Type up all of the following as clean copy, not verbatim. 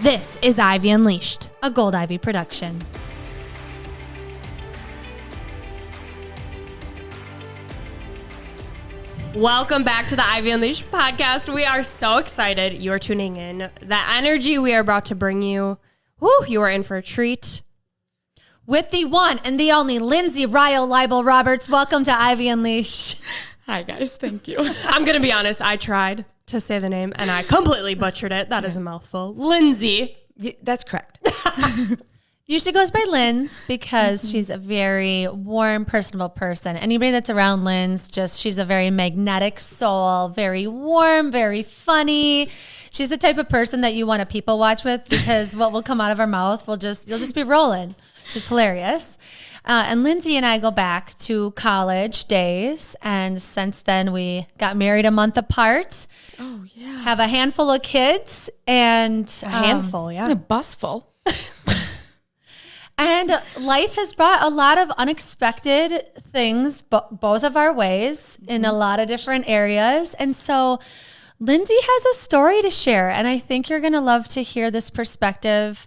This is Ivy Unleashed, a Gold Ivy production. Welcome back to the Ivy Unleashed podcast. We are so excited you are tuning in. The energy we are about to bring you, you are in for a treat. With the one and the only Lindsey Libel Roberts, welcome to Ivy Unleashed. Hi guys, thank you. I'm going to be honest, I tried to say the name and I completely butchered it. That is a mouthful. Lindsey. That's correct. Usually goes by Linz because she's a very warm, personable person. Anybody that's around Linz, she's a very magnetic soul, very warm, very funny. She's the type of person that you want to people watch with because what will come out of her mouth you'll just be rolling. She's hilarious. And Lindsey and I go back to college days. And since then, we got married a month apart. Oh, yeah. Have a handful of kids. And a handful, yeah. A bus full. And life has brought a lot of unexpected things, both of our ways, in a lot of different areas. And so Lindsey has a story to share. And I think you're going to love to hear this perspective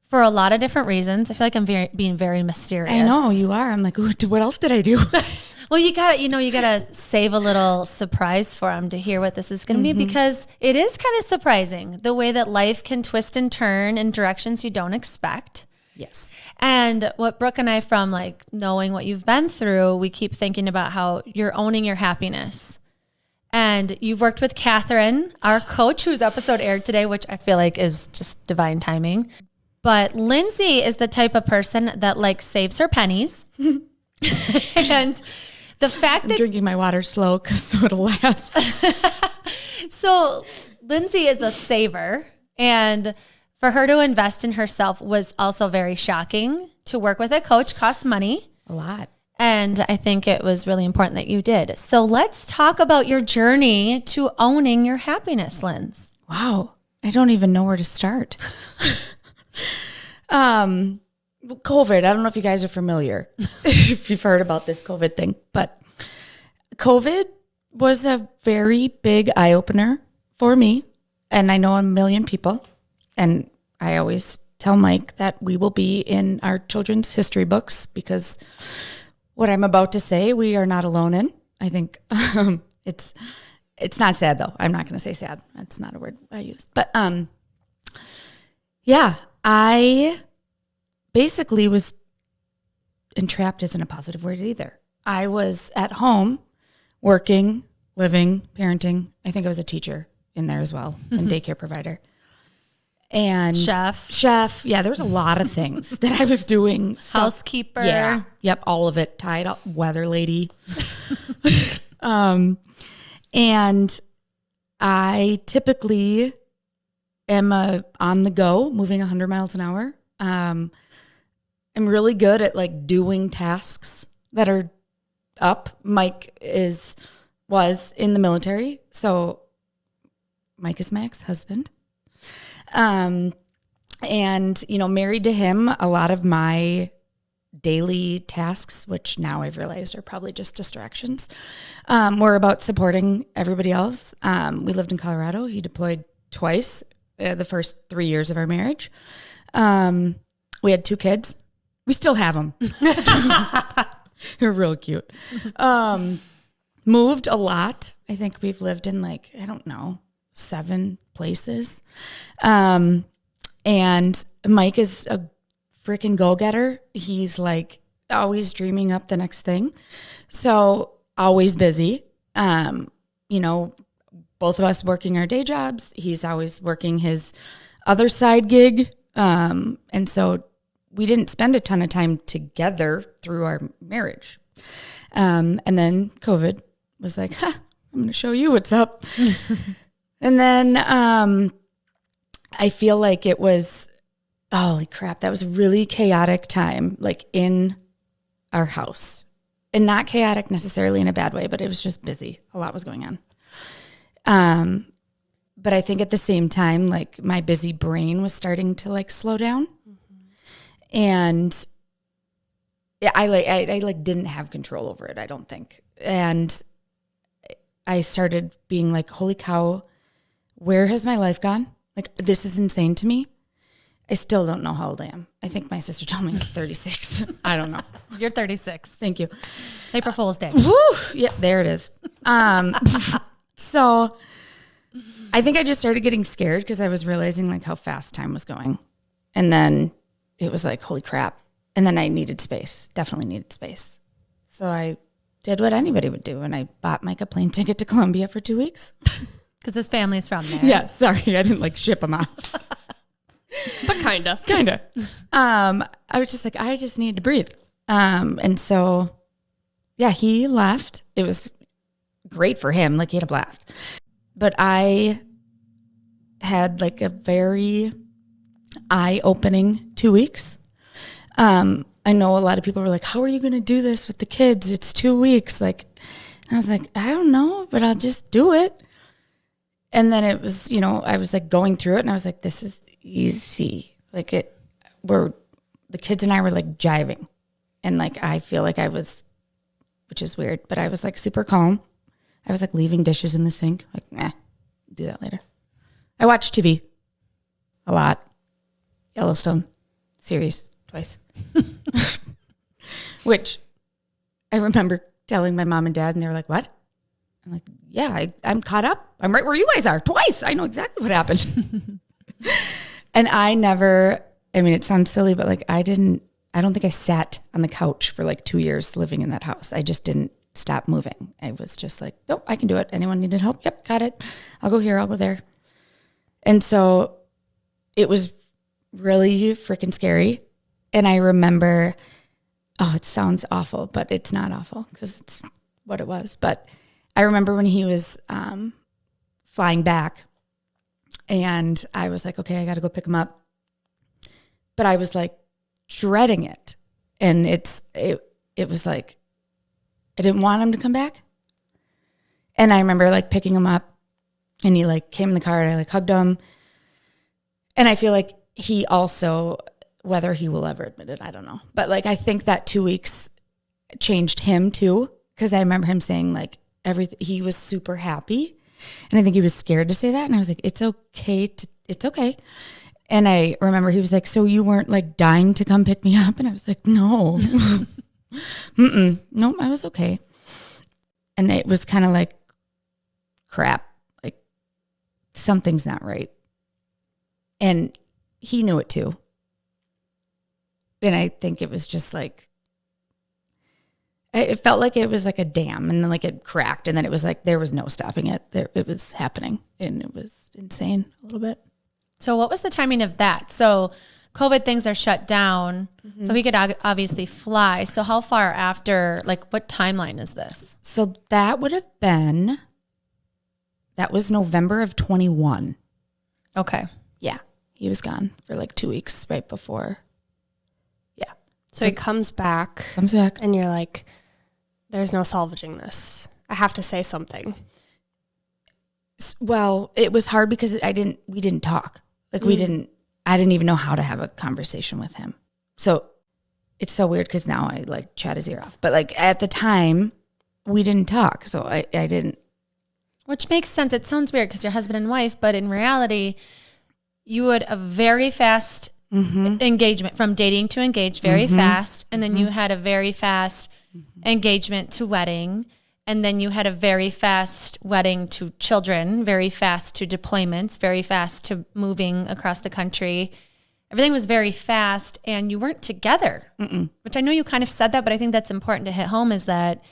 for a lot of different reasons. I feel like I'm being very mysterious. I know you are. I'm like, what else did I do? Well, you gotta save a little surprise for him to hear what this is going to be, because it is kind of surprising the way that life can twist and turn in directions you don't expect. Yes. And what Brooke and I, from like knowing what you've been through, we keep thinking about how you're owning your happiness. And you've worked with Catherine, our coach, whose episode aired today, which I feel like is just divine timing. But Lindsey is the type of person that like saves her pennies. And the fact I'm that drinking my water slow so it'll last. So Lindsey is a saver, and for her to invest in herself was also very shocking. To work with a coach costs money. A lot. And I think it was really important that you did. So let's talk about your journey to owning your happiness, Linz. Wow. I don't even know where to start. COVID. I don't know if you guys are familiar, if you've heard about this COVID thing, but COVID was a very big eye opener for me. And I know a million people. And I always tell Mike that we will be in our children's history books, because what I'm about to say, we are not alone in. I think it's not sad though. I'm not going to say sad. That's not a word I use. But yeah, I basically was entrapped, isn't a positive word either. I was at home working, living, parenting. I think I was a teacher in there as well, and daycare provider. And chef. Yeah, there was a lot of things that I was doing. Housekeeper. Yeah. Yep. All of it tied up. Weather lady. And I typically am on the go, moving 100 miles an hour. I'm really good at like doing tasks that are up. Mike was in the military. So Mike is my ex-husband. And, married to him, a lot of my daily tasks, which now I've realized are probably just distractions, were about supporting everybody else. We lived in Colorado. He deployed twice the first 3 years of our marriage. We had 2 kids. We still have them. They're real cute. Moved a lot. I think we've lived in 7 places. And Mike is a freaking go-getter. He's like always dreaming up the next thing. So always busy. Both of us working our day jobs. He's always working his other side gig. And so we didn't spend a ton of time together through our marriage. And then COVID was like, I'm going to show you what's up. And then I feel like it was, holy crap, that was a really chaotic time, like in our house. And not chaotic necessarily in a bad way, but it was just busy. A lot was going on. But I think at the same time, like my busy brain was starting to like slow down. And yeah, I didn't have control over it, I don't think. And I started being like, holy cow, where has my life gone? Like, this is insane to me. I still don't know how old I am. I think my sister told me I was 36. I don't know. You're 36. Thank you. April Fool's Day. Woo! Yeah, there it is. So I think I just started getting scared because I was realizing like how fast time was going. And then it was like, holy crap. And then I needed space, definitely needed space. So I did what anybody would do. And I bought Mike a plane ticket to Colombia for 2 weeks. Because his family's from there. Yeah, sorry. I didn't like ship him off. But kinda. I was just like, I just need to breathe. And so, yeah, he left. It was great for him. Like he had a blast. But I had like a very eye-opening 2 weeks. I know a lot of people were like, how are you going to do this with the kids? It's 2 weeks. Like, and I was like, I don't know, but I'll just do it. And then it was, I was like going through it and I was like, this is easy. Like the kids and I were like jiving. And like, I feel like I was, which is weird, but I was like super calm. I was like leaving dishes in the sink. Like, do that later. I watched TV a lot. Yellowstone series twice. Which I remember telling my mom and dad and they were like, what? I'm like, yeah, I'm caught up. I'm right where you guys are twice. I know exactly what happened. And it sounds silly, but like I don't think I sat on the couch for like 2 years living in that house. I just didn't stop moving. I was just like, nope, I can do it. Anyone needed help? Yep, got it. I'll go here, I'll go there. And so it was really freaking scary. And I remember, it sounds awful, but it's not awful because it's what it was. But I remember when he was flying back and I was like, okay, I got to go pick him up. But I was like dreading it. And it was like, I didn't want him to come back. And I remember like picking him up and he like came in the car and I like hugged him. And I feel like he also, whether he will ever admit it, I don't know. But like, I think that 2 weeks changed him too. Cause I remember him saying like everything, he was super happy. And I think he was scared to say that. And I was like, it's okay. It's okay. And I remember he was like, so you weren't like dying to come pick me up? And I was like, no, no, I was okay. And it was kind of like, crap, like something's not right. And he knew it too. And I think it was just like, it felt like it was like a dam and then like it cracked and then it was like, there was no stopping it. It was happening and it was insane a little bit. So what was the timing of that? So COVID things are shut down. Mm-hmm. So he could obviously fly. So how far after, like what timeline is this? So that was November of 21. Okay. Yeah. He was gone for like 2 weeks right before. Yeah. So he comes back. And you're like, there's no salvaging this. I have to say something. Well, it was hard because we didn't talk. Like I didn't even know how to have a conversation with him. So it's so weird because now I like chat his ear off. But like at the time we didn't talk. So I didn't. Which makes sense. It sounds weird because you're husband and wife, but in reality, you had a very fast engagement from dating to engage very fast. And then you had a very fast engagement to wedding. And then you had a very fast wedding to children, very fast to deployments, very fast to moving across the country. Everything was very fast and you weren't together, which I know you kind of said that, but I think that's important to hit home is that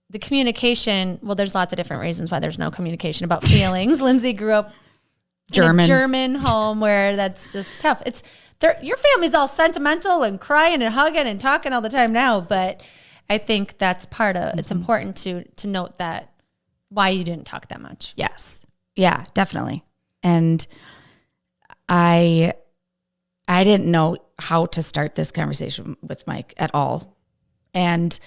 the communication, well, there's lots of different reasons why there's no communication about feelings. Lindsey grew up in a German home where that's just tough. Your family's all sentimental and crying and hugging and talking all the time now, but I think that's part of, it's important to note that why you didn't talk that much. Yes. Yeah, definitely. And I didn't know how to start this conversation with Mike at all. And,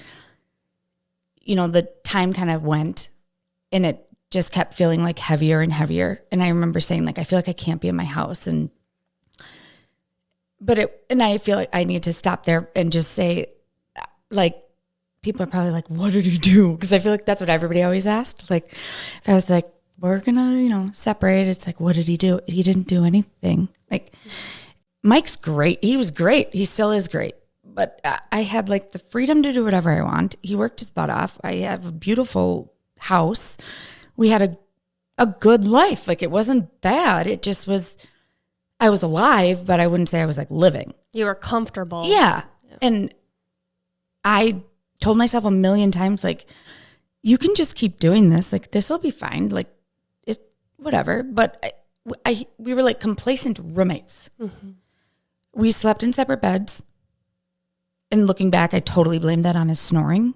the time kind of went and it just kept feeling like heavier and heavier. And I remember saying like, I feel like I can't be in my house. And I feel like I need to stop there and just say like, people are probably like, what did he do? Because I feel like that's what everybody always asked. Like, if I was like, we're going to, separate, it's like, what did he do? He didn't do anything. Like, Mike's great. He was great. He still is great. But I had like the freedom to do whatever I want. He worked his butt off. I have a beautiful house. We had a good life. Like, it wasn't bad. It just was, I was alive, but I wouldn't say I was like living. You were comfortable. Yeah. And I told myself a million times, like, you can just keep doing this. Like, this will be fine. Like, it's whatever. But we were like complacent roommates. Mm-hmm. We slept in separate beds. And looking back, I totally blamed that on his snoring.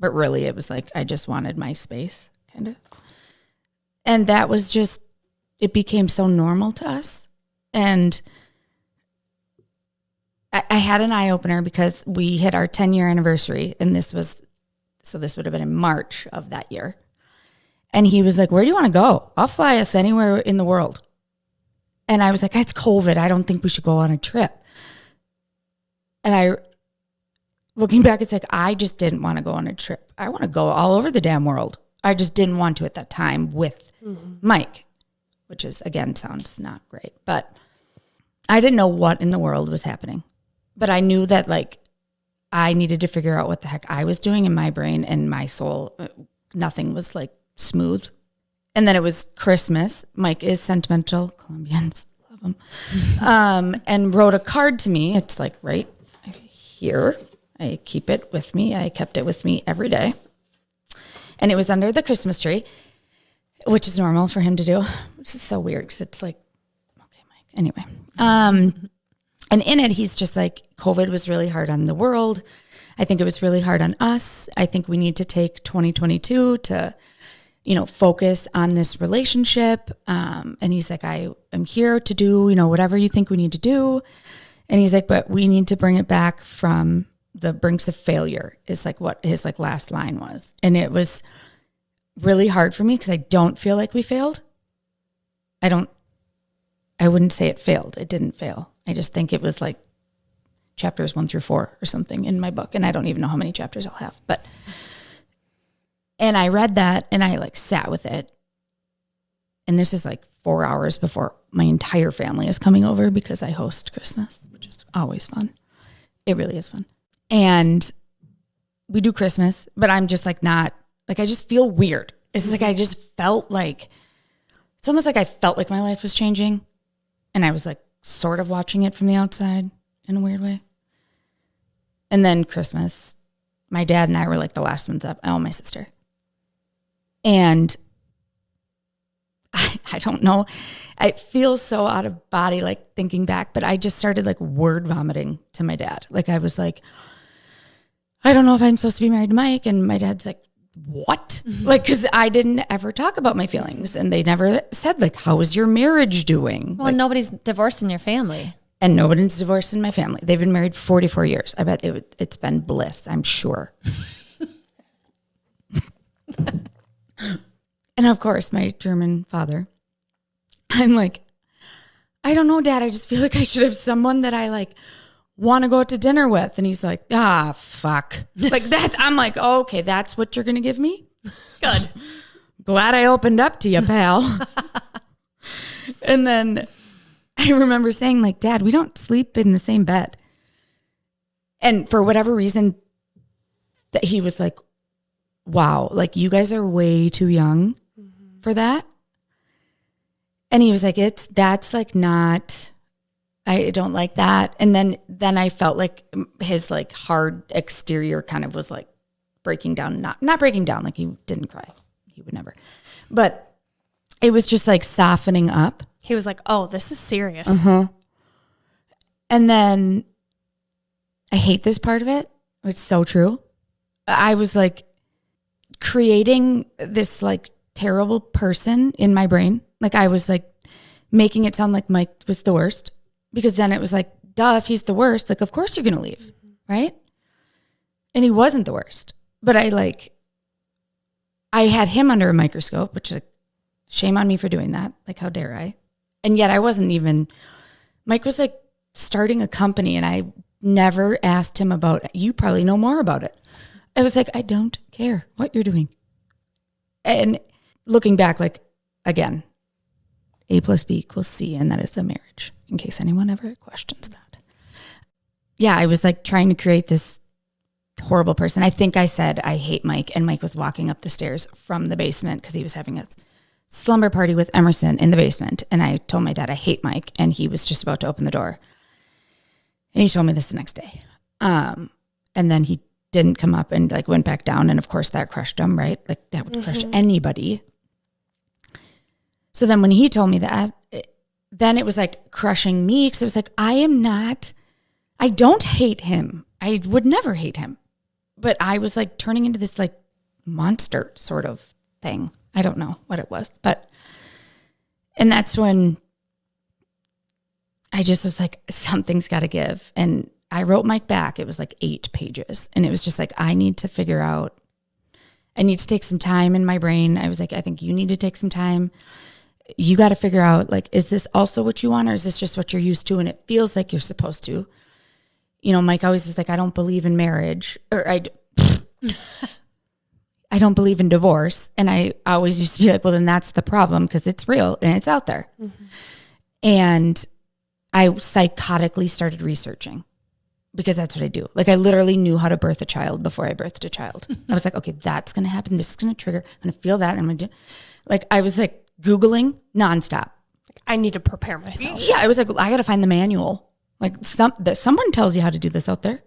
But really, it was like, I just wanted my space, kind of. And that was just, it became so normal to us. And I had an eye-opener because we hit our 10-year anniversary. And this would have been in March of that year. And he was like, where do you want to go? I'll fly us anywhere in the world. And I was like, it's COVID. I don't think we should go on a trip. And looking back, it's like, I just didn't want to go on a trip. I want to go all over the damn world. I just didn't want to at that time with Mike, which is, again, sounds not great. But I didn't know what in the world was happening. But I knew that, like, I needed to figure out what the heck I was doing in my brain and my soul. Nothing was, like, smooth. And then it was Christmas. Mike is sentimental. Colombians, love him. And wrote a card to me. It's, like, right here. I keep it with me. I kept it with me every day. And it was under the Christmas tree, which is normal for him to do. Which is so weird because it's like, okay, Mike. Anyway. And in it, he's just like, COVID was really hard on the world. I think it was really hard on us. I think we need to take 2022 to, focus on this relationship. And he's like, I am here to do, whatever you think we need to do. And he's like, but we need to bring it back from the brinks of failure is like what his like last line was. And it was really hard for me because I don't feel like we failed. I wouldn't say it failed. It didn't fail. I just think it was like chapters 1 through 4 or something in my book. And I don't even know how many chapters I'll have, and I read that and I like sat with it. And this is like 4 hours before my entire family is coming over because I host Christmas, which is always fun. It really is fun. And we do Christmas, but I'm just like not, like I just feel weird. It's just like I just felt like, it's almost like I felt like my life was changing. And I was like sort of watching it from the outside in a weird way. And then Christmas, my dad and I were like the last ones up. Oh, my sister. And I don't know. I feel so out of body, like thinking back, but I just started like word vomiting to my dad. Like I was like, I don't know if I'm supposed to be married to Mike. And my dad's like, what? Mm-hmm. Like, cause I didn't ever talk about my feelings and they never said like, how is your marriage doing? Well, like, nobody's divorced in your family. And nobody's divorced in my family. They've been married 44 years. I bet it's been bliss, I'm sure. And of course, my German father, I'm like, I don't know, Dad. I just feel like I should have someone that I like want to go out to dinner with. And he's like, fuck. Like that. I'm like, oh, okay, that's what you're going to give me? Good. Glad I opened up to you, pal. And then I remember saying like, Dad, we don't sleep in the same bed. And for whatever reason, that he was like, wow, like you guys are way too young for that. And he was like, that's like not, I don't like that. And then I felt like his like hard exterior kind of was like breaking down, not breaking down, like he didn't cry. He would never. But it was just like softening up. He was like, oh, this is serious. Uh-huh. And then I hate this part of it. It's so true. I was like creating this like terrible person in my brain. Like I was like making it sound like Mike was the worst because then it was like, duh, if he's the worst, like, of course you're going to leave. Right. And he wasn't the worst, but I had him under a microscope, which is like, shame on me for doing that. Like, how dare I? And yet Mike was like starting a company and I never asked him about it. You probably know more about it. I was like, I don't care what you're doing. And looking back, like, again, A plus B equals C, and that is a marriage, in case anyone ever questions that. Yeah, I was like trying to create this horrible person. I think I said, I hate Mike, and Mike was walking up the stairs from the basement because he was having a slumber party with Emerson in the basement. And I told my dad, I hate Mike, and he was just about to open the door. And he told me this the next day. And then he didn't come up and like went back down. And of course that crushed him, right? Like that would crush anybody. So then when he told me that, then it was like crushing me because it was like, I don't hate him. I would never hate him. But I was like turning into this like monster sort of thing. I don't know what it was, and that's when I just was like, something's got to give. And I wrote Mike back. It was like 8 pages. And it was just like, I need to take some time in my brain. I was like, I think you need to take some time. You got to figure out, like, is this also what you want, or is this just what you're used to? And it feels like you're supposed to. You know, Mike always was like, I don't believe in marriage, or I don't believe in divorce. And I always used to be like, well, then that's the problem, because it's real and it's out there. Mm-hmm. And I psychotically started researching, because that's what I do. Like, I literally knew how to birth a child before I birthed a child. I was like, okay, that's going to happen. This is going to trigger. I'm going to feel that. I'm going to do, like, I was like Googling nonstop. I need to prepare myself. Yeah. I was like, I got to find the manual. Like someone tells you how to do this out there.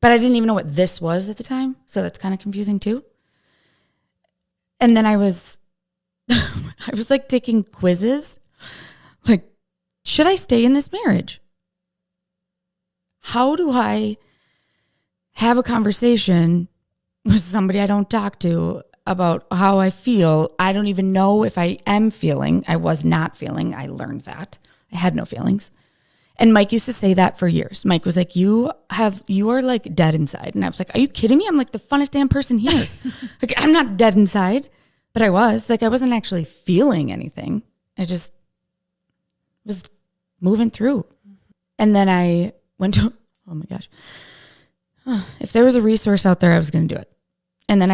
But I didn't even know what this was at the time. So that's kind of confusing too. And then I was like taking quizzes. Like, should I stay in this marriage? How do I have a conversation with somebody I don't talk to about how I feel? I don't even know if I am feeling. I was not feeling. I learned that. I had no feelings. And Mike used to say that for years. Mike was like, you are like dead inside. And I was like, are you kidding me? I'm like the funnest damn person here. Like, I'm not dead inside, but I was. Like, I wasn't actually feeling anything. I just was moving through. And then I went to, oh my gosh, if there was a resource out there, I was going to do it. And then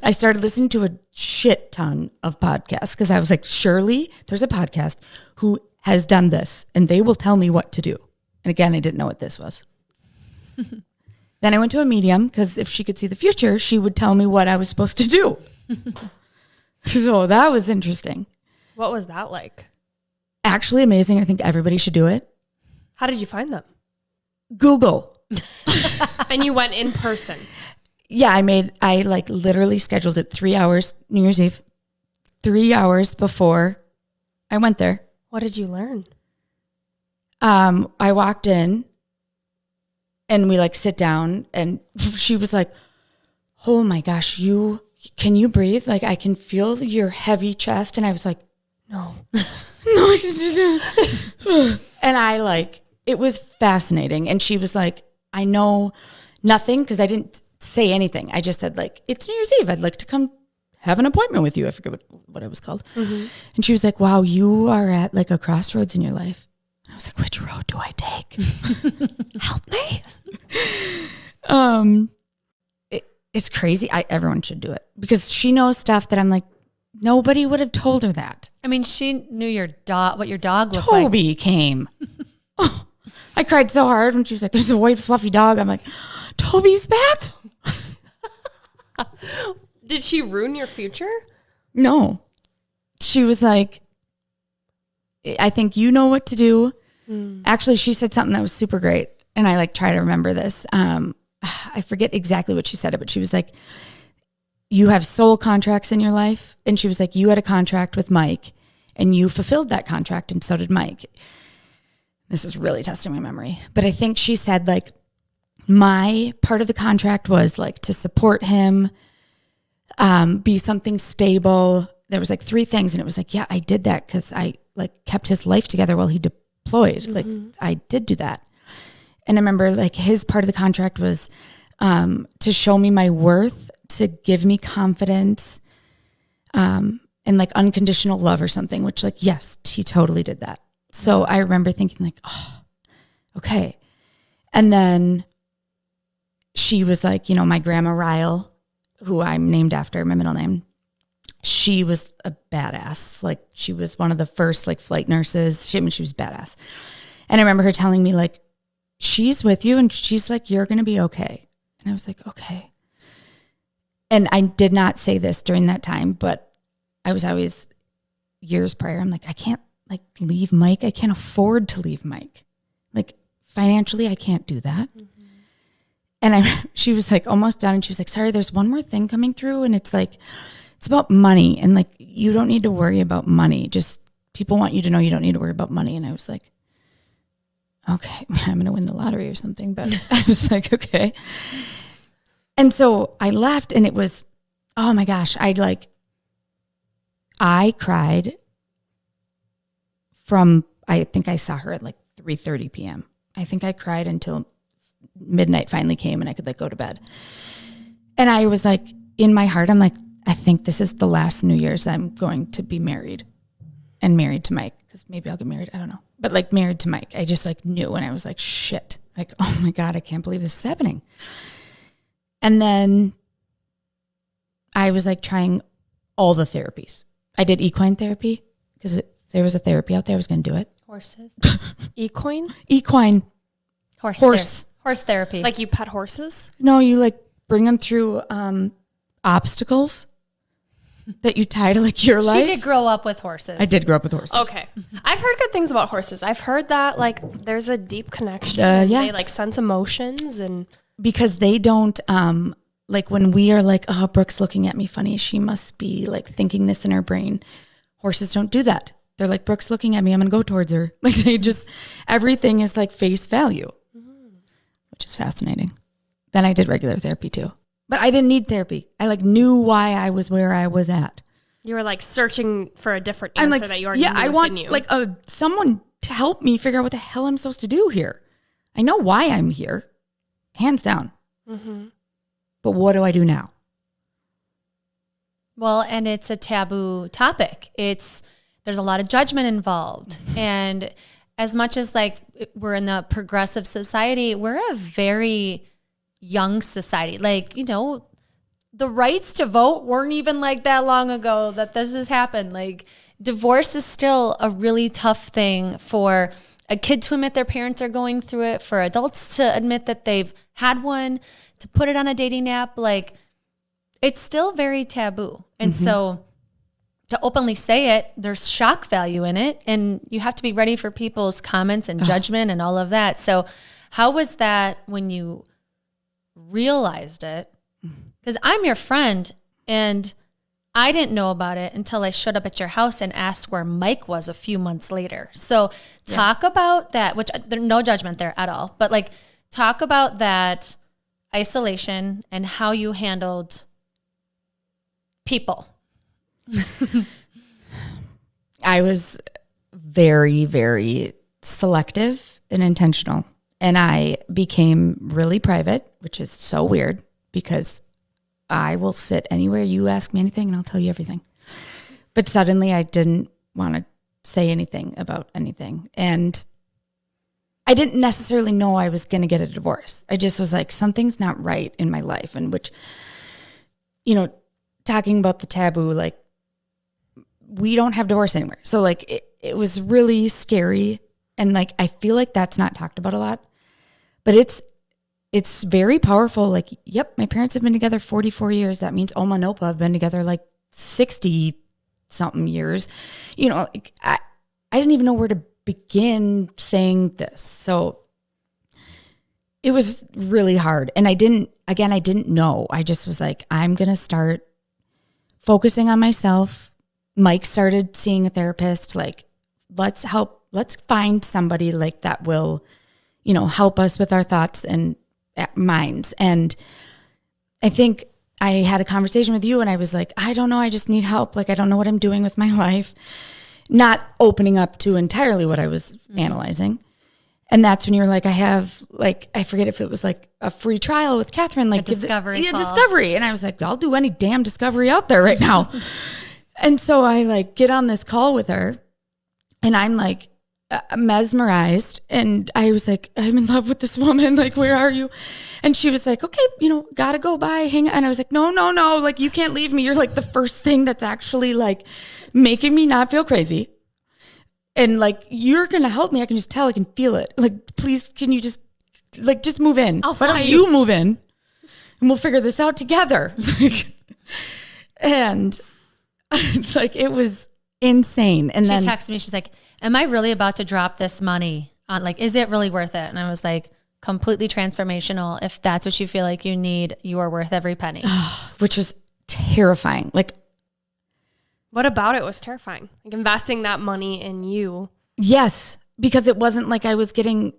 I started listening to a shit ton of podcasts, because I was like, surely there's a podcast who has done this and they will tell me what to do. And again, I didn't know what this was. Then I went to a medium, because if she could see the future, she would tell me what I was supposed to do. So that was interesting. What was that like? Actually amazing. I think everybody should do it. How did you find them? Google. And you went in person? Yeah, I like literally scheduled it 3 hours, New Year's Eve, 3 hours before I went there. What did you learn? I walked in and we like sit down, and she was like, oh my gosh, can you breathe? Like, I can feel your heavy chest. And I was like, no. And it was fascinating. And she was like, I know nothing, because I didn't say anything. I just said, like, it's New Year's Eve. I'd like to come have an appointment with you. I forget what it was called. Mm-hmm. And she was like, wow, you are at like a crossroads in your life. And I was like, which road do I take? Help me. It's crazy. Everyone should do it, because she knows stuff that I'm like, nobody would have told her that. I mean, she knew what your dog looked like. Toby came. Oh, I cried so hard when she was like, there's a white fluffy dog. I'm like, Toby's back? Did she ruin your future? No. She was like, I think you know what to do. Actually, she said something that was super great. And I like try to remember this. I forget exactly what she said, but she was like, you have soul contracts in your life. And she was like, you had a contract with Mike and you fulfilled that contract, and so did Mike. This is really testing my memory. But I think she said, like, my part of the contract was like to support him, be something stable. There was like 3 things. And it was like, yeah, I did that because I like kept his life together while he deployed. Mm-hmm. Like, I did do that. And I remember like his part of the contract was to show me my worth, to give me confidence, and like unconditional love or something, which like, yes, he totally did that. So I remember thinking like, oh, okay. And then she was like, you know, my grandma Ryle, who I'm named after, my middle name, she was a badass. Like she was one of the first like flight nurses. She was badass. And I remember her telling me like, she's with you and she's like, you're going to be okay. And I was like, okay. And I did not say this during that time, but I was always years prior. I'm like, I can't like leave Mike. I can't afford to leave Mike. Like financially, I can't do that. Mm-hmm. And she was like almost done. And she was like, sorry, there's one more thing coming through. And it's like, it's about money. And like, you don't need to worry about money. Just people want you to know you don't need to worry about money. And I was like, okay, I'm going to win the lottery or something. But I was like, okay. And so I left and it was, oh my gosh, I cried from, I think I saw her at like 3:30 p.m. I think I cried until midnight finally came and I could like go to bed. And I was like, in my heart, I'm like, I think this is the last New Year's I'm going to be married and married to Mike. Because maybe I'll get married. I don't know. But like married to Mike. I just like knew and I was like, shit. Like, oh my God, I can't believe this is happening. And then I was like trying all the therapies. I did equine therapy because there was a therapy out there. I was going to do it. Horses. Equine? Equine. Horse therapy. Like you pet horses? No, you like bring them through obstacles that you tie to like your life. She did grow up with horses. I did grow up with horses. Okay. I've heard good things about horses. I've heard that like there's a deep connection. Yeah. They like sense emotions and because they don't like when we are like, oh, Brooke's looking at me funny. She must be like thinking this in her brain. Horses don't do that. They're like, Brooke's looking at me. I'm going to go towards her. Like they just, everything is like face value, which is fascinating. Then I did regular therapy too, but I didn't need therapy. I like knew why I was where I was at. You were like searching for a different answer like, that you already knew I want you. like someone to help me figure out what the hell I'm supposed to do here. I know why I'm here, hands down. Mm-hmm. But what do I do now? Well, and it's a taboo topic. There's a lot of judgment involved. And as much as like we're in the progressive society, we're a very young society. Like, you know, the rights to vote weren't even like that long ago that this has happened. Like divorce is still a really tough thing for a kid to admit their parents are going through it, for adults to admit that they've had one, to put it on a dating app. Like it's still very taboo. And so to openly say it, there's shock value in it. And you have to be ready for people's comments and judgment and all of that. So how was that when you realized it? Because I'm your friend and I didn't know about it until I showed up at your house and asked where Mike was a few months later. So talk about that, which there's no judgment there at all, but like talk about that isolation and how you handled people. I was very, very selective and intentional. And I became really private, which is so weird because I will sit anywhere you ask me anything and I'll tell you everything. But suddenly I didn't want to say anything about anything. And I didn't necessarily know I was going to get a divorce. I just was like, something's not right in my life. And which, you know, talking about the taboo, like we don't have divorce anywhere. So like it was really scary. And like, I feel like that's not talked about a lot, but it's very powerful. Like, yep, my parents have been together 44 years. That means Oma and Opa have been together like 60 something years. You know, like, I didn't even know where to begin saying this. So it was really hard. And I didn't know. I just was like, I'm going to start focusing on myself. Mike started seeing a therapist. Like, let's find somebody like that will, you know, help us with our thoughts and minds. And I think I had a conversation with you and I was like, I don't know. I just need help. Like, I don't know what I'm doing with my life. Not opening up to entirely what I was analyzing. And that's when you're like, I have like, I forget if it was like a free trial with Catherine, like discovery. Discovery. And I was like, I'll do any damn discovery out there right now. And so I like get on this call with her and I'm like, mesmerized. And I was like, I'm in love with this woman. Like, where are you? And she was like, okay, gotta go, bye, hang on. And I was like, no, like, you can't leave me. You're like the first thing that's actually like making me not feel crazy. And like, you're going to help me. I can just tell, I can feel it. Like, please, can you just move in? Why don't you move in and we'll figure this out together. And it's like, it was insane. And she then texted me, she's like, am I really about to drop this money on, like, is it really worth it? And I was like, completely transformational. If that's what you feel like you need, you are worth every penny. Which was terrifying. Like, what about it was terrifying? Like investing that money in you. Yes, because it wasn't like I was getting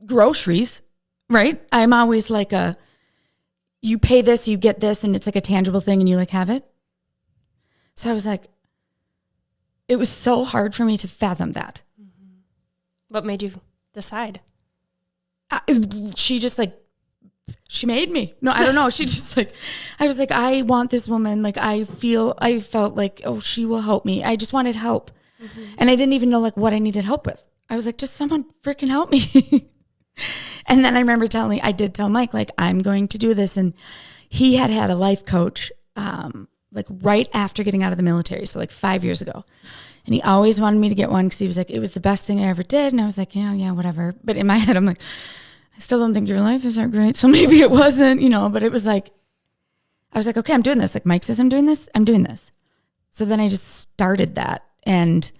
groceries, right? I'm always like you pay this, you get this, and it's like a tangible thing and you like have it. So I was like, it was so hard for me to fathom that. Mm-hmm. What made you decide? She just like, she made me. No, I don't know. She just like, I was like, I want this woman. Like, I felt like, oh, she will help me. I just wanted help. Mm-hmm. And I didn't even know like what I needed help with. I was like, just someone freaking help me. And then I remember I did tell Mike, like, I'm going to do this. And he had a life coach, like right after getting out of the military. So like 5 years ago. And he always wanted me to get one because he was like, it was the best thing I ever did. And I was like, yeah, whatever. But in my head, I'm like, I still don't think your life is that great. So maybe it wasn't, but it was like, I was like, okay, I'm doing this. Like Mike says, I'm doing this. I'm doing this. So then I just started that. And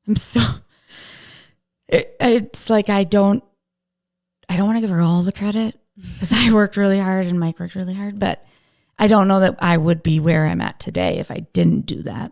I'm so, it's like, I don't want to give her all the credit because I worked really hard and Mike worked really hard, but I don't know that I would be where I'm at today if I didn't do that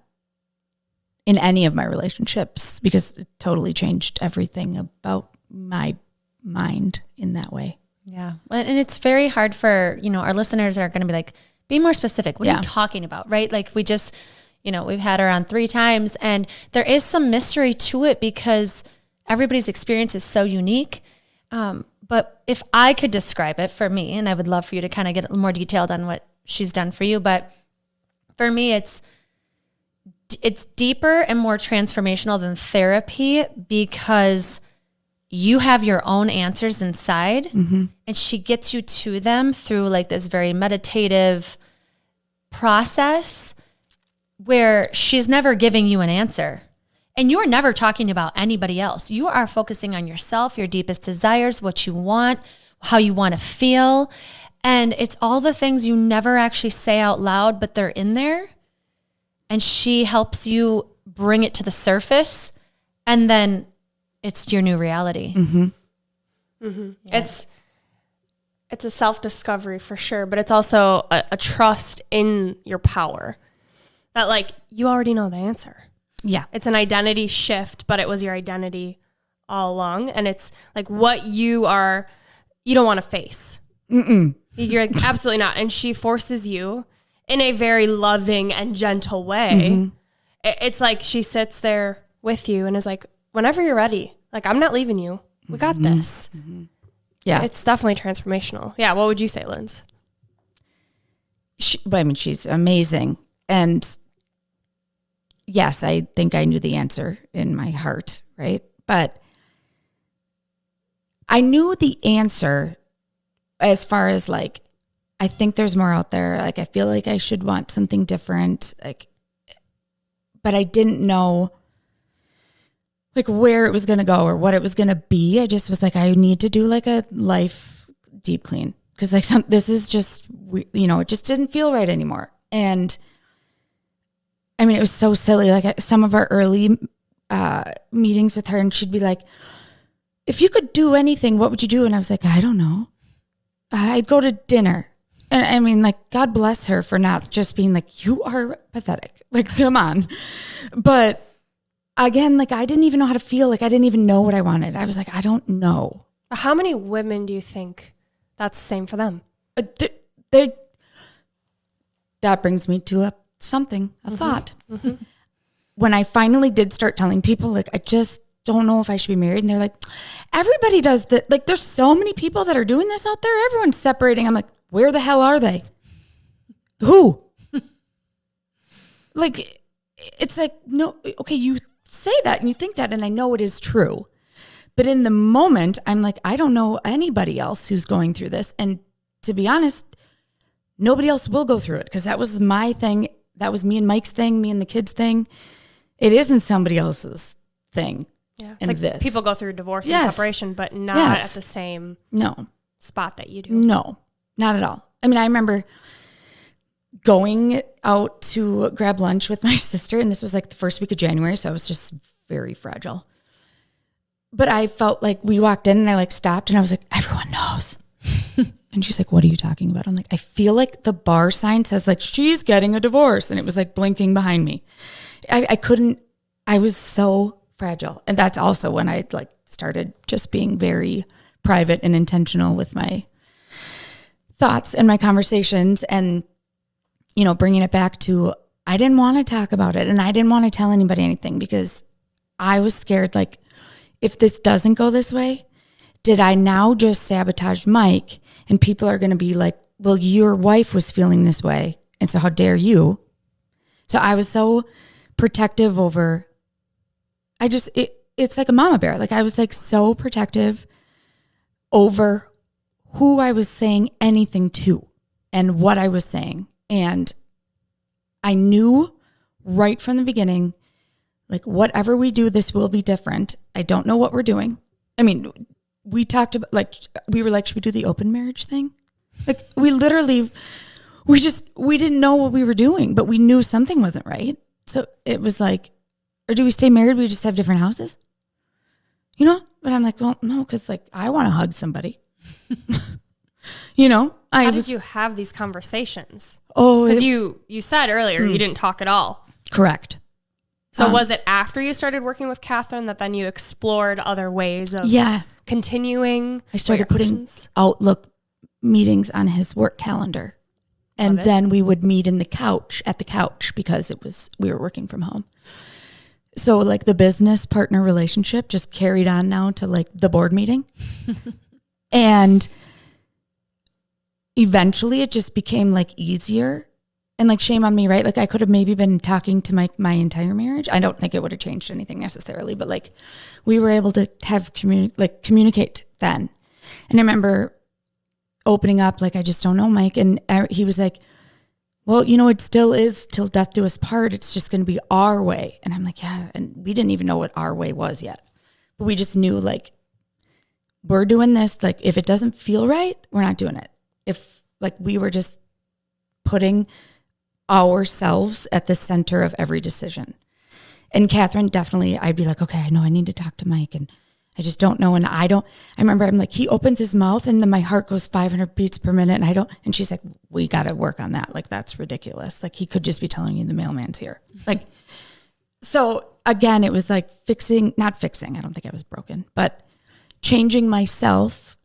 in any of my relationships, because it totally changed everything about my mind in that way. Yeah. And it's very hard for, our listeners are going to be like, be more specific. What are you talking about? Right? Like we just, we've had her on 3 times and there is some mystery to it because everybody's experience is so unique. But if I could describe it for me, and I would love for you to kind of get more detailed on what she's done for you. But for me, it's deeper and more transformational than therapy because you have your own answers inside, mm-hmm. and she gets you to them through like this very meditative process where she's never giving you an answer. And you're never talking about anybody else. You are focusing on yourself, your deepest desires, what you want, how you want to feel. And it's all the things you never actually say out loud, but they're in there. And she helps you bring it to the surface. And then it's your new reality. Mm-hmm. Mm-hmm. Yeah. It's a self-discovery for sure, but it's also a trust in your power that like you already know the answer. Yeah. It's an identity shift, but it was your identity all along. And it's like what you don't want to face. Mm-mm. You're like, absolutely not. And she forces you in a very loving and gentle way. Mm-hmm. It's like she sits there with you and is like, whenever you're ready, like, I'm not leaving you. We got mm-hmm. this. Mm-hmm. Yeah. It's definitely transformational. Yeah. What would you say, Linz? She's amazing. And yes, I think I knew the answer in my heart, right? But I knew the answer as far as like, I think there's more out there. Like, I feel like I should want something different. Like, but I didn't know like where it was going to go or what it was going to be. I just was like, I need to do like a life deep clean. Cause like this is just, it just didn't feel right anymore. And I mean, it was so silly. Like some of our early meetings with her, and she'd be like, if you could do anything, what would you do? And I was like, I don't know. I'd go to dinner. And I mean, like, God bless her for not just being like, you are pathetic. Like, come on. But again, like, I didn't even know how to feel. Like, I didn't even know what I wanted. I was like, I don't know. How many women do you think that's the same for them? That brings me to a thought. Mm-hmm. When I finally did start telling people, like, I just don't know if I should be married. And they're like, everybody does that. Like, there's so many people that are doing this out there. Everyone's separating. I'm like, where the hell are they? Who? Like, it's like, no, okay, you say that and you think that, and I know it is true. But in the moment, I'm like, I don't know anybody else who's going through this. And to be honest, nobody else will go through it because that was my thing. That was me and Mike's thing, me and the kids' thing. It isn't somebody else's thing. Yeah, it's like this. people go through divorce Yes. and separation, but not Yes. at the same No. spot that you do. No, not at all. I mean, I remember going out to grab lunch with my sister, and this was like the first week of January, so I was just very fragile. But I felt like we walked in and I like stopped and I was like, everyone knows. And she's like, what are you talking about? I'm like, I feel like the bar sign says like, she's getting a divorce. And it was like blinking behind me. I was so fragile. And that's also when I like started just being very private and intentional with my thoughts and my conversations and, you know, bringing it back to, I didn't want to talk about it and I didn't want to tell anybody anything because I was scared, like, if this doesn't go this way, did I now just sabotage Mike and people are going to be like, well, your wife was feeling this way. And so how dare you? So I was so protective over, it's like a mama bear. Like I was like so protective over who I was saying anything to and what I was saying. And I knew right from the beginning, like whatever we do, this will be different. I don't know what we're doing. I mean, we talked about like, we were like, should we do the open marriage thing? Like we literally, we didn't know what we were doing, but we knew something wasn't right. So it was like, or do we stay married? We just have different houses, you know? But I'm like, well, no, because like I want to hug somebody, you know? How did you have these conversations? Oh, because you said earlier you didn't talk at all. Correct. So was it after you started working with Catherine that then you explored other ways of continuing? I started putting Outlook meetings on his work calendar. And then we would meet at the couch because we were working from home. So like the business partner relationship just carried on now to like the board meeting. And eventually it just became like easier. And like shame on me, right? Like I could have maybe been talking to my entire marriage. I don't think it would have changed anything necessarily, but like we were able to have communicate then. And I remember opening up, like, I just don't know, Mike. And he was like, well, you know, it still is till death do us part. It's just going to be our way. And I'm like, yeah. And we didn't even know what our way was yet. But we just knew like, we're doing this. Like if it doesn't feel right, we're not doing it. If like we were just putting ourselves at the center of every decision. And Catherine, definitely, I'd be like, okay, I know I need to talk to Mike and I just don't know. And I remember I'm like, he opens his mouth and then my heart goes 500 beats per minute. And she's like, we got to work on that. Like, that's ridiculous. Like he could just be telling you the mailman's here. Like, so again, it was like not fixing. I don't think I was broken, but changing myself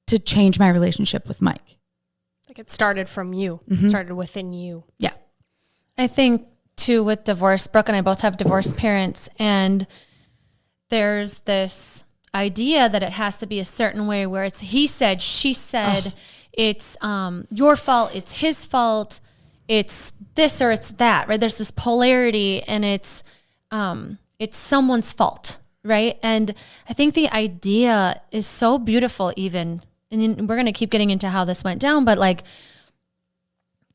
to change my relationship with Mike. Like it started from you, started within you. Yeah. I think too with divorce, Brooke and I both have divorced parents, and there's this idea that it has to be a certain way where it's he said, she said, it's your fault, it's his fault, it's this or it's that, right? There's this polarity and it's someone's fault, right? And I think the idea is so beautiful even, and we're going to keep getting into how this went down, but like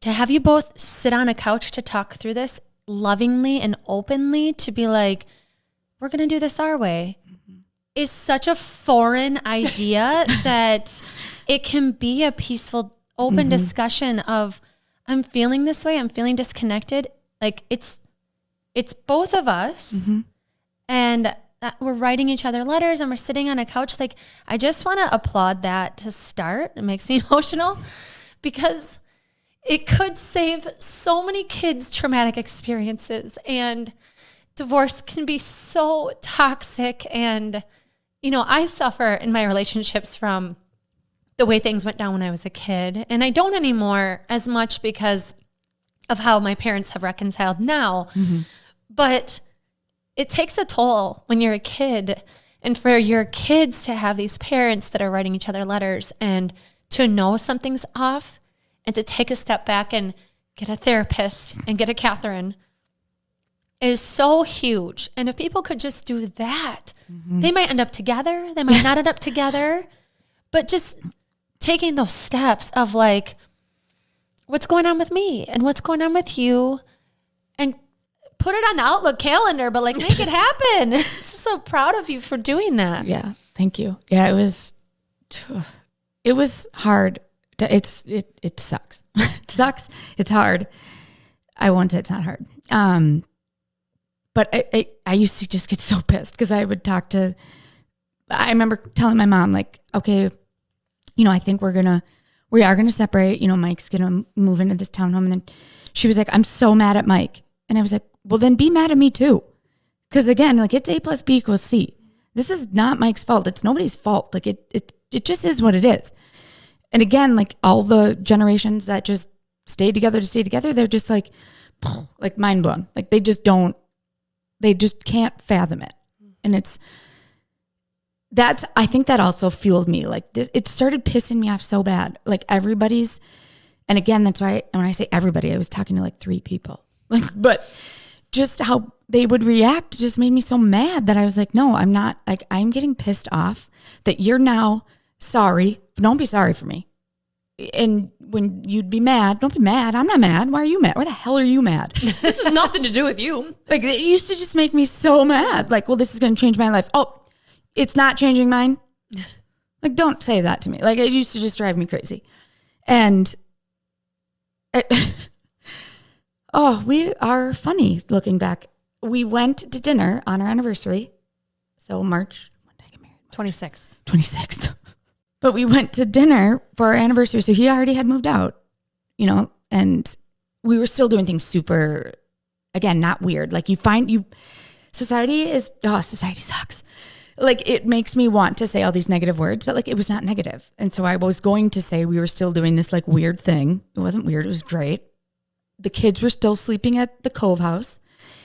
to have you both sit on a couch to talk through this lovingly and openly, to be like, we're going to do this our way, is such a foreign idea that it can be a peaceful, open discussion of, I'm feeling this way, I'm feeling disconnected. Like it's both of us and we're writing each other letters and we're sitting on a couch. Like, I just want to applaud that to start. It makes me emotional because it could save so many kids traumatic experiences, and divorce can be so toxic. And, you know, I suffer in my relationships from the way things went down when I was a kid, and I don't anymore as much because of how my parents have reconciled now. But it takes a toll when you're a kid, and for your kids to have these parents that are writing each other letters and to know something's off and to take a step back and get a therapist and get a Catherine is so huge. And if people could just do that, they might end up together. They might not end up together. But just taking those steps of like, what's going on with me and what's going on with you, and put it on the Outlook calendar, but like make it happen. Just so proud of you for doing that. Yeah. Thank you. Yeah. It was hard. It sucks. It sucks. It's hard. I won't say it's not hard. But I used to just get so pissed because I would I remember telling my mom, like, okay, I think we are going to separate, Mike's going to move into this townhome. And then she was like, I'm so mad at Mike. And I was like, well, then be mad at me too. Because again, like it's A plus B equals C. This is not Mike's fault. It's nobody's fault. Like it just is what it is. And again, like all the generations that just stay together, they're just like mind blown. Like they just can't fathom it. And I think that also fueled me. Like this, it started pissing me off so bad. Like everybody's, and again, that's why when I say everybody, I was talking to like 3 people. Like, but just how they would react just made me so mad that I was like, no, I'm not. Like, I'm getting pissed off that you're now sorry. Don't be sorry for me. And when you'd be mad, don't be mad. I'm not mad. Why are you mad? Why the hell are you mad? This has nothing to do with you. Like, it used to just make me so mad. Like, well, this is going to change my life. Oh, it's not changing mine. Like, don't say that to me. Like, it used to just drive me crazy. And we are funny looking back. We went to dinner on our anniversary. So March, when did I get married? 26th. But we went to dinner for our anniversary. So he already had moved out, and we were still doing things super, again, not weird. Like society sucks. Like it makes me want to say all these negative words, but like it was not negative. And so I was going to say we were still doing this like weird thing. It wasn't weird. It was great. The kids were still sleeping at the Cove House,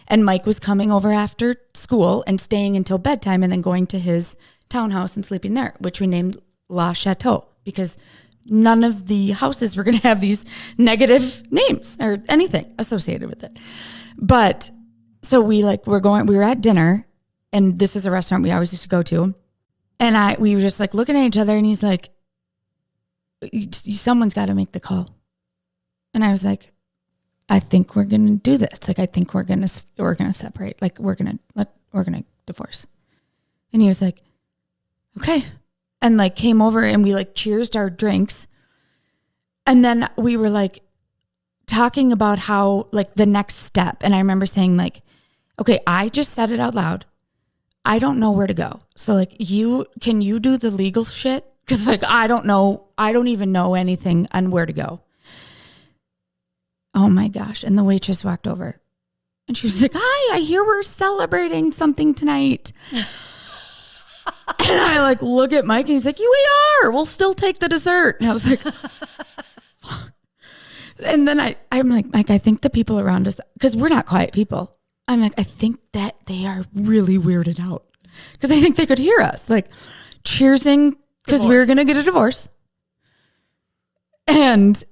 and Mike was coming over after school and staying until bedtime and then going to his townhouse and sleeping there, which we named La Chateau, because none of the houses were going to have these negative names or anything associated with it. But so we were at dinner, and this is a restaurant we always used to go to. And we were just like looking at each other, and he's like, someone's got to make the call. And I was like, I think we're going to do this. Like, I think we're going to separate. Like, we're going to divorce. And he was like, okay. And like came over and we like cheersed our drinks. And then we were like talking about how like the next step. And I remember saying like, okay, I just said it out loud. I don't know where to go. So like can you do the legal shit? Cause like, I don't even know anything on where to go. Oh my gosh. And the waitress walked over and she was like, hi, I hear we're celebrating something tonight. And I like look at Mike and he's like, we are. We'll still take the dessert. And I was like, fuck. And then I'm like, Mike, I think the people around us, because we're not quiet people. I'm like, I think that they are really weirded out because I think they could hear us like cheersing because we were going to get a divorce. And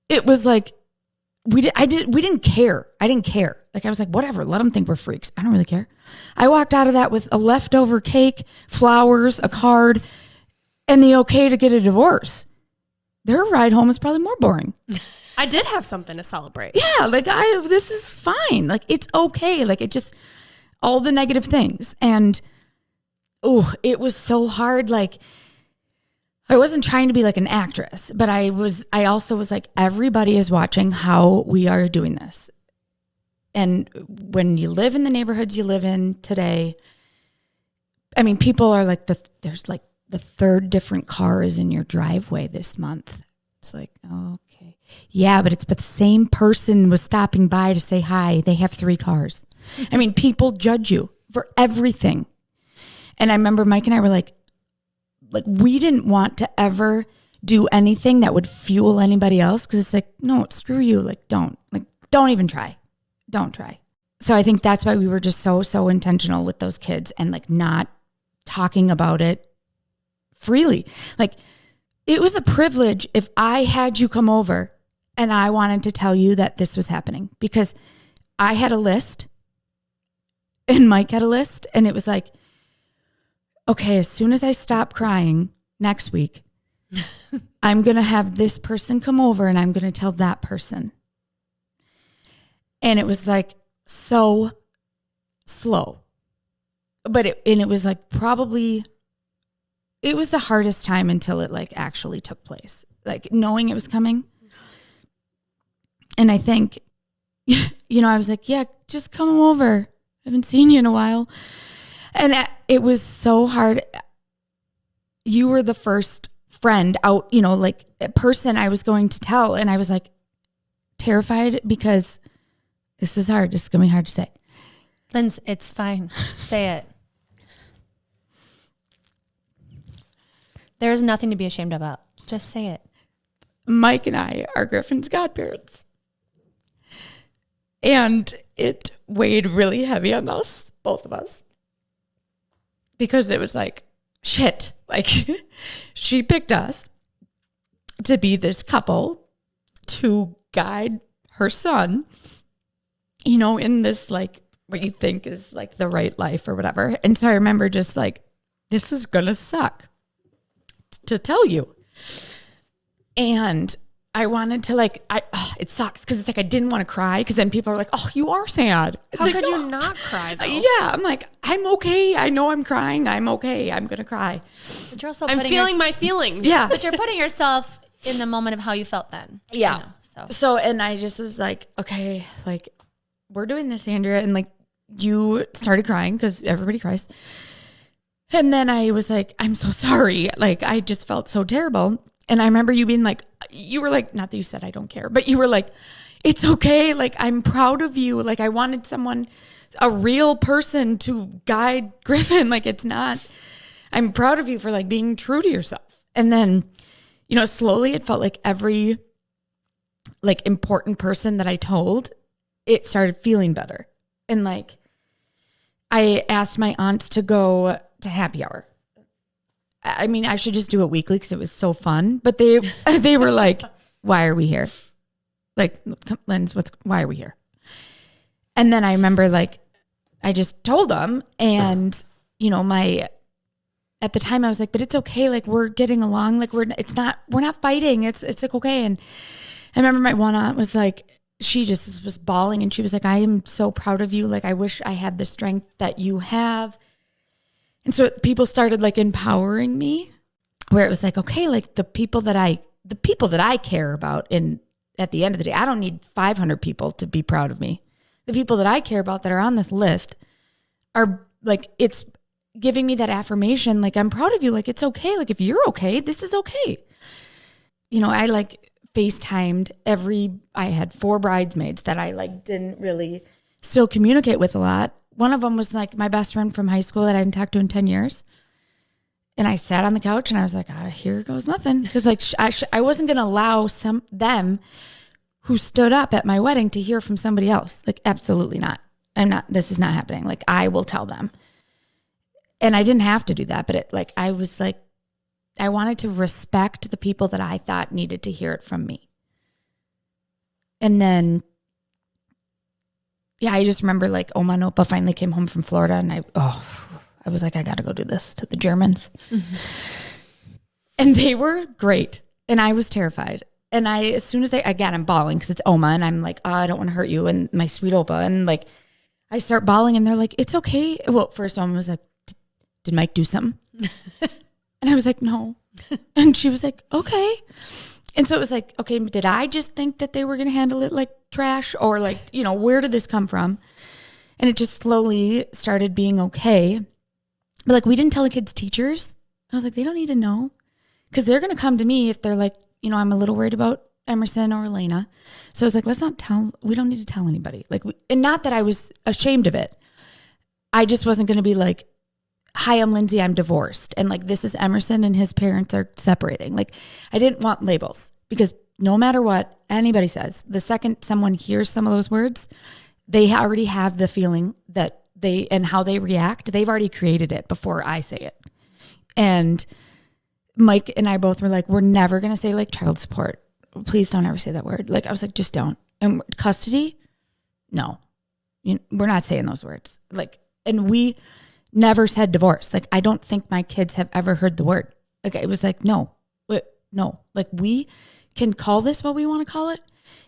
it was like, we didn't care. I didn't care. Like, I was like, whatever, let them think we're freaks. I don't really care. I walked out of that with a leftover cake, flowers, a card, and the okay to get a divorce. Their ride home is probably more boring. I did have something to celebrate. Yeah, like this is fine. Like, it's okay. Like, it just, all the negative things. And, it was so hard. Like, I wasn't trying to be like an actress, but I also was like, everybody is watching how we are doing this. And when you live in the neighborhoods you live in today, I mean, people are like, there's like the 3rd different car is in your driveway this month. It's like, okay. Yeah, but the same person was stopping by to say hi. They have 3 cars. I mean, people judge you for everything. And I remember Mike and I were like, we didn't want to ever do anything that would fuel anybody else. Cause it's like, no, screw you. Like, don't even try. Don't try. So I think that's why we were just so intentional with those kids and like not talking about it freely. Like, it was a privilege if I had you come over and I wanted to tell you that this was happening, because I had a list And Mike had a list, and it was like, okay, as soon as I stop crying next week, I'm going to have this person come over and I'm going to tell that person. And it was like so slow. But it was like probably, it was the hardest time until it like actually took place. Like knowing it was coming. And I think, I was like, yeah, just come over. I haven't seen you in a while. And it was so hard. You were the first friend out, like a person I was going to tell. And I was like terrified because this is hard. This is going to be hard to say. Lindsey, it's fine. Say it. There's nothing to be ashamed about. Just say it. Mike and I are Griffin's godparents. And it weighed really heavy on us, both of us. Because it was like, shit. Like, she picked us to be this couple to guide her son, in this, like, what you think is, like, the right life or whatever. And so I remember just, like, this is going to suck to tell you. And I wanted to it sucks because it's like I didn't want to cry because then people are like, oh, you are sad. It's How like, could no. you not cry though? Yeah, I'm like, I'm okay. I know I'm crying. I'm okay. I'm going to cry. But you're also I'm feeling my feelings. Yeah. But you're putting yourself in the moment of how you felt then. Yeah. So and I just was like, okay, like we're doing this, Andrea. And like you started crying because everybody cries. And then I was like, I'm so sorry. Like I just felt so terrible. And I remember you being like, you were like, not that you said I don't care, but you were like, it's okay. Like, I'm proud of you. Like, I wanted someone, a real person to guide Griffin. Like, it's not, I'm proud of you for like being true to yourself. And then, slowly it felt like every like important person that I told, it started feeling better. And like, I asked my aunts to go to happy hour. I mean, I should just do it weekly because it was so fun. But they were like, why are we here? Like, Linz, why are we here? And then I remember like, I just told them and, at the time I was like, but it's okay. Like we're getting along. Like we're not fighting. It's like, okay. And I remember my one aunt was like, she just was bawling and she was like, I am so proud of you. Like, I wish I had the strength that you have. And so people started like empowering me where it was like, okay, like the people that I care about at the end of the day, I don't need 500 people to be proud of me. The people that I care about that are on this list are like, it's giving me that affirmation. Like, I'm proud of you. Like, it's okay. Like, if you're okay, this is okay. I like FaceTimed I had 4 bridesmaids that I like didn't really still communicate with a lot. One of them was like my best friend from high school that I hadn't talked to in 10 years. And I sat on the couch and I was like, here goes nothing. Because like I wasn't going to allow them who stood up at my wedding to hear from somebody else. Like, absolutely not. This is not happening. Like, I will tell them. And I didn't have to do that. But I was like, I wanted to respect the people that I thought needed to hear it from me. And then, yeah, I just remember like Oma and Opa finally came home from Florida and I was like, I got to go do this to the Germans. Mm-hmm. And they were great. And I was terrified. And as soon as I'm bawling because it's Oma and I'm like, I don't want to hurt you. And my sweet Opa. And like, I start bawling and they're like, it's okay. Well, first Oma was like, did Mike do something? And I was like, no. And she was like, okay. And so it was like, okay, did I just think that they were going to handle it like trash or like, where did this come from? And it just slowly started being okay. But like, we didn't tell the kids' teachers. I was like, they don't need to know because they're going to come to me if they're like, I'm a little worried about Emerson or Elena. So I was like, we don't need to tell anybody. Like, and not that I was ashamed of it. I just wasn't going to be like, hi, I'm Lindsey, I'm divorced. And like, this is Emerson and his parents are separating. Like, I didn't want labels because no matter what anybody says, the second someone hears some of those words, they already have the feeling that and how they react. They've already created it before I say it. And Mike and I both were like, we're never going to say like child support. Please don't ever say that word. Like, I was like, just don't. And custody? No, we're not saying those words. Like, And we never said divorce. Like, I don't think my kids have ever heard the word. Like, it was like, no. Like, we can call this what we want to call it,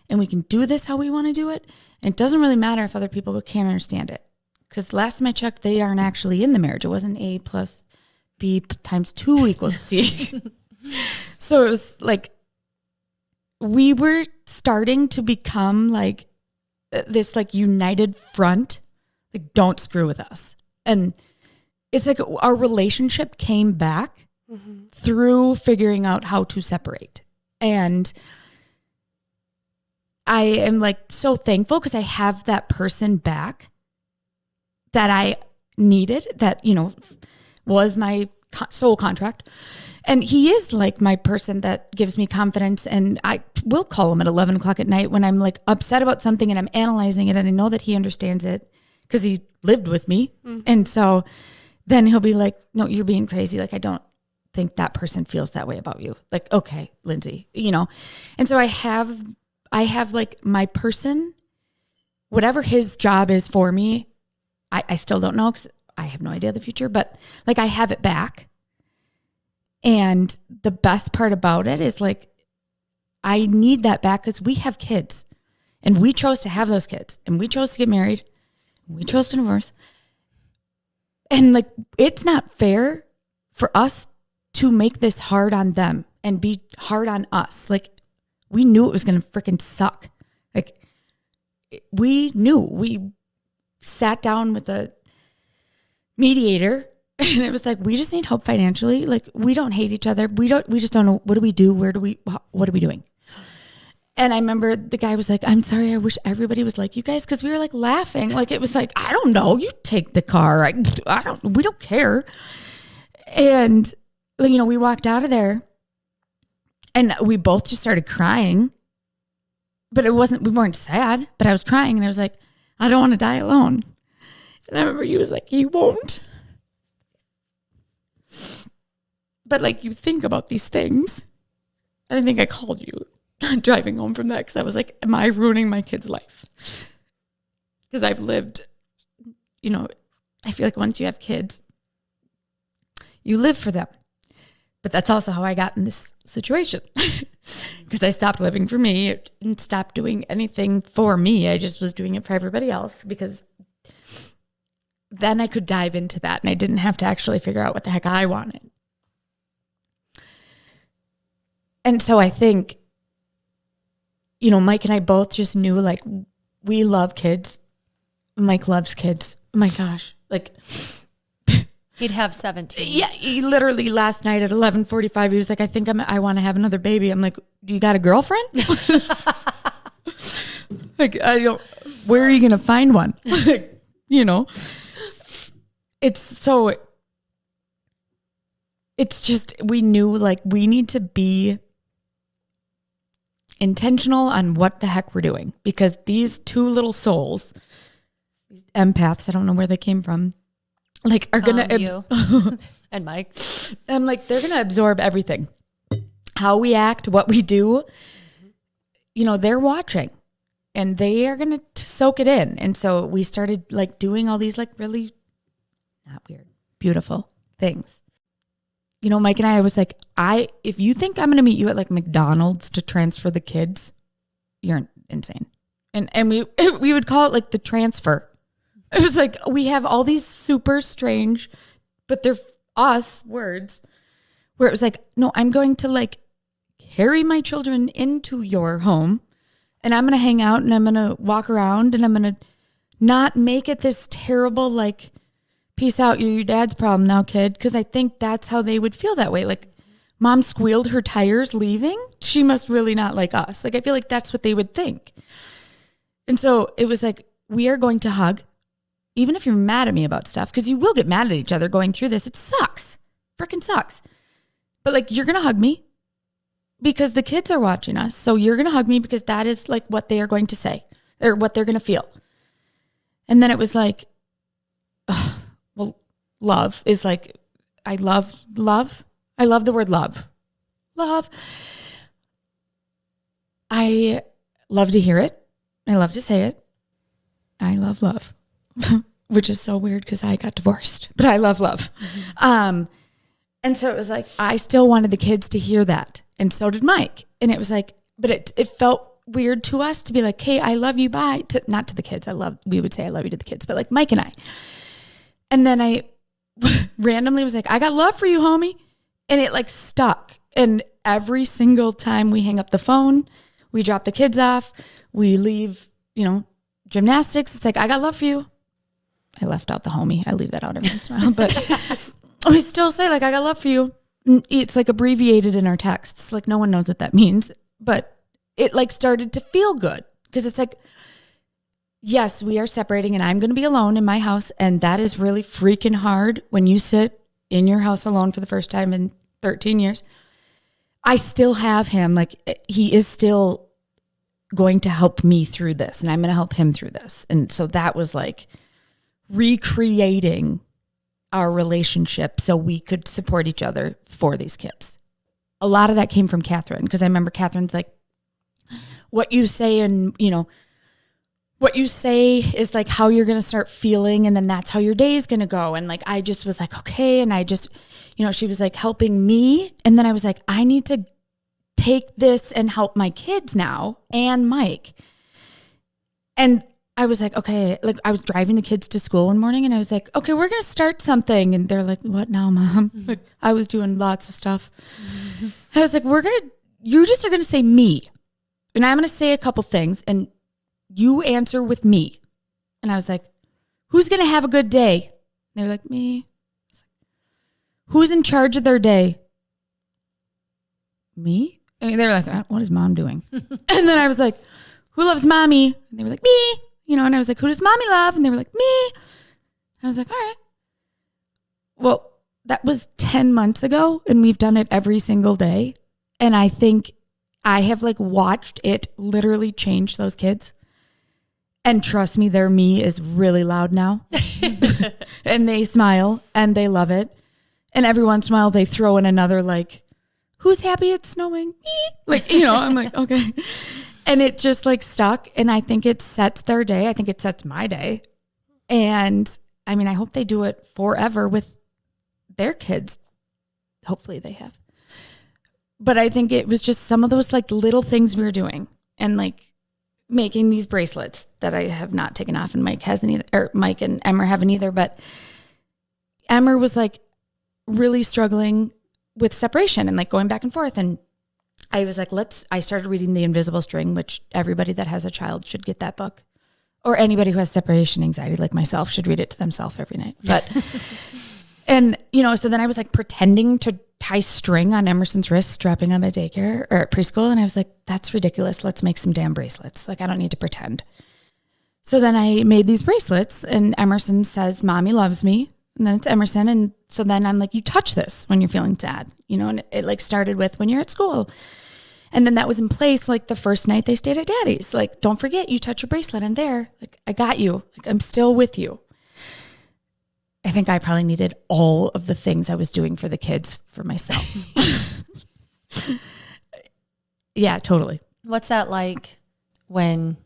and we can do this how we want to do it. And it doesn't really matter if other people can't understand it. Because last time I checked, they aren't actually in the marriage. It wasn't A plus B times 2 equals C. So it was like, we were starting to become like this like united front. Like, don't screw with us. And it's like our relationship came back through figuring out how to separate. And I am like so thankful because I have that person back that I needed, that, you know, was my soul contract. And he is like my person that gives me confidence. And I will call him at 11 o'clock at night when I'm like upset about something and I'm analyzing it. And I know that he understands it because he lived with me. And so then he'll be like, no, you're being crazy. Like, I don't think that person feels that way about you. Like, okay, Lindsay, you know? And so I have like my person, whatever his job is for me, I still don't know because I have no idea the future, but like, I have it back. And the best part about it is like, I need that back because we have kids and we chose to have those kids and we chose to get married. We chose to divorce. And like, it's not fair for us to make this hard on them and be hard on us. Like, we knew it was going to freaking suck. Like, we knew. We sat down with a mediator and it was like, we just need help financially. Like, we don't hate each other. We just don't know. What do we do? What are we doing? And I remember the guy was like, I'm sorry, I wish everybody was like you guys. Cause we were like laughing. Like, it was like, I don't know. You take the car. We don't care. And, you know, we walked out of there and we both just started crying, but we weren't sad, but I was crying and I was like, I don't want to die alone. And I remember he was like, you won't. But like, you think about these things. I think I called you driving home from that because I was like, am I ruining my kid's life? Because I've lived, you know, I feel like once you have kids, you live for them. But that's also how I got in this situation because I stopped living for me and stopped doing anything for me. I just was doing it for everybody else because then I could dive into that and I didn't have to actually figure out what the heck I wanted. And so I think, you know, Mike and I both just knew like we love kids. Mike loves kids. Oh my gosh. Like, he'd have 17. Yeah, he literally last night at 11:45, he was like, I think I want to have another baby. I'm like, do you got a girlfriend? Like, where are you going to find one? You know, it's just, we knew like we need to be intentional on what the heck we're doing because these two little souls, these empaths, I don't know where they came from, like are going to, and Mike, I'm like, they're going to absorb everything, how we act, what we do, you know, they're watching and they are going to soak it in. And so we started like doing all these like really not weird, beautiful things. You know, Mike and I was like, if you think I'm going to meet you at like McDonald's to transfer the kids, you're insane. And we would call it like the transfer. It was like, we have all these super strange, but they're us words where it was like, no, I'm going to like carry my children into your home and I'm going to hang out and I'm going to walk around and I'm going to not make it this terrible, like, peace out, you're your dad's problem now, kid. Because I think that's how they would feel that way. Like, mom squealed her tires leaving. She must really not like us. Like, I feel like that's what they would think. And so it was like, we are going to hug, even if you're mad at me about stuff, because you will get mad at each other going through this. It sucks. Freaking sucks. But like, you're going to hug me because the kids are watching us. So you're going to hug me because that is like what they are going to say or what they're going to feel. And then it was like, well, love is like, I love love. I love the word love. Love. I love to hear it. I love to say it. I love love. which is so weird because I got divorced, but I love love. And so it was like, I still wanted the kids to hear that. And so did Mike. And it was like, but it felt weird to us to be like, hey, I love you, bye. Not to the kids. We would say I love you to the kids, but like Mike and I. And then I randomly was like, I got love for you, homie. And it like stuck. And every single time we hang up the phone, we drop the kids off, we leave, gymnastics. It's like, I got love for you. I left out the homie. I leave that out every once in a while. But we still say like, I got love for you. It's like abbreviated in our texts. Like no one knows what that means. But it like started to feel good because it's like, yes, we are separating and I'm going to be alone in my house. And that is really freaking hard when you sit in your house alone for the first time in 13 years. I still have him. Like he is still going to help me through this and I'm going to help him through this. And so that was like recreating our relationship so we could support each other for these kids. A lot of that came from Catherine because I remember Catherine's like, what you say and, what you say is like how you're going to start feeling and then that's how your day is going to go. And like, I just was like, okay. And I just, she was like helping me. And then I was like, I need to take this and help my kids now and Mike. And I was like, okay, like I was driving the kids to school one morning and I was like, okay, we're going to start something. And they're like, what now, Mom? Like I was doing lots of stuff. I was like, you just are going to say me. And I'm going to say a couple things and you answer with me. And I was like, who's going to have a good day? They were like, me. Who's in charge of their day? Me? And they were like, what is Mom doing? And then I was like, who loves Mommy? And they were like, me. And I was like, who does Mommy love? And they were like, me. I was like, all right. Well, that was 10 months ago and we've done it every single day. And I think I have like watched it literally change those kids. And trust me, their me is really loud now. And they smile and they love it. And every once in a while they throw in another like, who's happy it's snowing? Me. Like, I'm like, okay. And it just like stuck. And I think it sets their day. I think it sets my day. And I mean, I hope they do it forever with their kids. Hopefully they have. But I think it was just some of those like little things we were doing and like making these bracelets that I have not taken off and Mike hasn't either, or Mike and Emmer haven't either. But Emmer was like really struggling with separation and like going back and forth. And I was like, I started reading The Invisible String, which everybody that has a child should get that book, or anybody who has separation anxiety like myself should read it to themselves every night. But, and, so then I was like pretending to tie string on Emerson's wrist, strapping him at daycare or at preschool. And I was like, that's ridiculous. Let's make some damn bracelets. Like, I don't need to pretend. So then I made these bracelets and Emerson says, Mommy loves me. And then it's Emerson. And so then I'm like, you touch this when you're feeling sad, and it like started with when you're at school. And then that was in place. Like the first night they stayed at Daddy's, like, don't forget you touch your bracelet. I'm there. Like, I got you. Like, I'm still with you. I think I probably needed all of the things I was doing for the kids for myself. Yeah, totally. What's that like when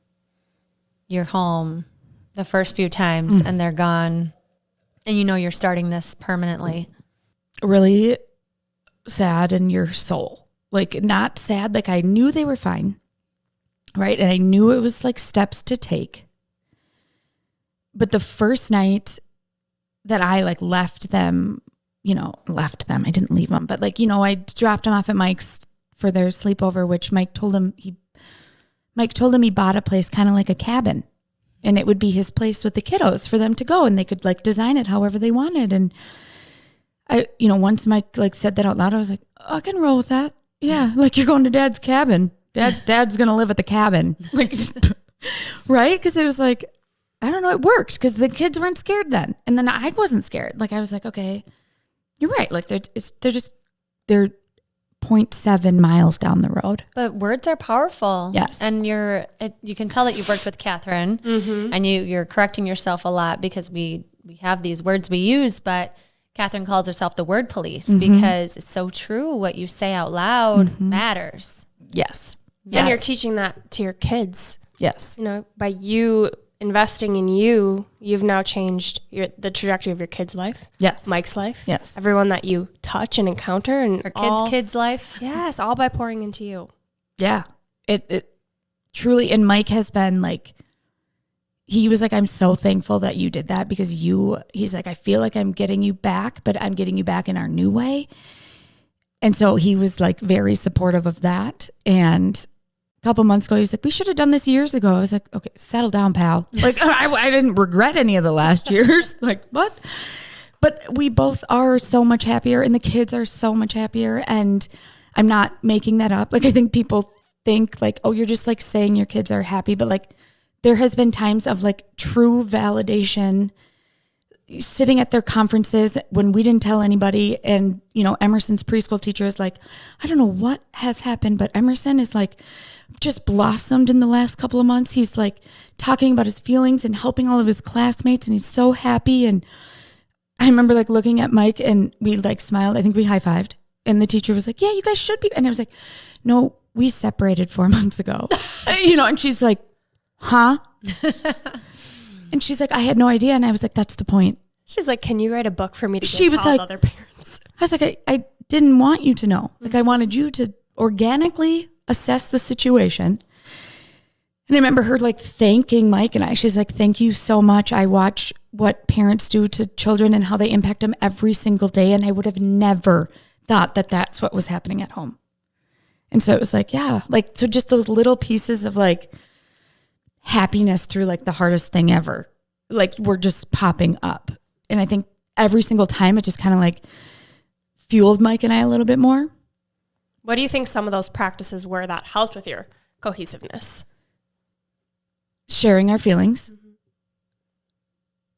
you're home the first few times and they're gone and you're starting this permanently? Really sad in your soul. Like, not sad. Like, I knew they were fine. Right. And I knew it was like steps to take. But the first night that I like left them, I didn't leave them, but like, I dropped them off at Mike's for their sleepover, which Mike told him he bought a place kind of like a cabin and it would be his place with the kiddos for them to go and they could like design it however they wanted. And I, once Mike like said that out loud, I was like, I can roll with that. Yeah. Like, you're going to Dad's cabin. Dad's going to live at the cabin. Like, right. Cause it was like, I don't know. It worked because the kids weren't scared then. And then I wasn't scared. Like, I was like, okay, you're right. Like they're 0.7 miles down the road. But words are powerful. Yes. And you can tell that you've worked with Catherine and you're correcting yourself a lot because we have these words we use, but Catherine calls herself the word police because it's so true. What you say out loud matters. Yes. And you're teaching that to your kids. Yes. By you investing in you, you've now changed the trajectory of your kid's life. Yes. Mike's life. Yes. Everyone that you touch and encounter, and Our kids' life. Yes, all by pouring into you. Yeah. It truly, and Mike has been like, he was like, I'm so thankful that you did that because he's like, I feel like I'm getting you back, but I'm getting you back in our new way. And so he was like very supportive of that. And a couple months ago, he was like, we should have done this years ago. I was like, okay, settle down, pal. Like, I didn't regret any of the last years. Like, what? But we both are so much happier and the kids are so much happier. And I'm not making that up. Like, I think people think like, oh, you're just like saying your kids are happy. But like, there has been times of like true validation sitting at their conferences when we didn't tell anybody. And, you know, Emerson's preschool teacher is like, I don't know what has happened, but Emerson is like just blossomed in the last couple of months. He's like talking about his feelings and helping all of his classmates. And he's so happy. And I remember like looking at Mike and we like smiled. I think we high-fived. And the teacher was like, yeah, you guys should be. And I was like, no, we separated 4 months ago. You know, and she's like, huh? And she's like, I had no idea. And I was like, that's the point. She's like, can you write a book for me to She give was to all like, the other parents? I was like, I didn't want you to know. Like, I wanted you to organically assess the situation. And I remember her like thanking Mike and I. She's like, thank you so much. I watch what parents do to children and how they impact them every single day. And I would have never thought that that's what was happening at home. And so it was like, yeah, like, so just those little pieces of like happiness through like the hardest thing ever, like were just popping up. And I think every single time it just kind of like fueled Mike and I a little bit more. What do you think some of those practices were that helped with your cohesiveness? Sharing our feelings.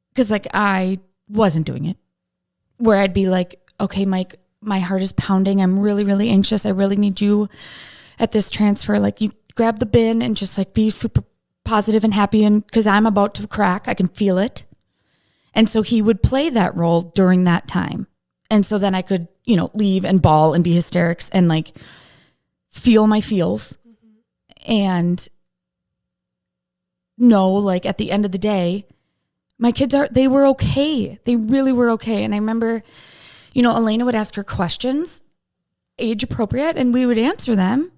Because like I wasn't doing it. Where I'd be like, okay, Mike, my heart is pounding. I'm really, really anxious. I really need you at this transfer. Like you grab the bin and just like be super positive and happy. And because I'm about to crack, I can feel it. And so he would play that role during that time. And so then I could, you know, leave and bawl and be hysterics and like feel my feels. And know, like at the end of the day, my kids they were okay. They really were okay. And I remember, you know, Elena would ask her questions, age appropriate, and we would answer them.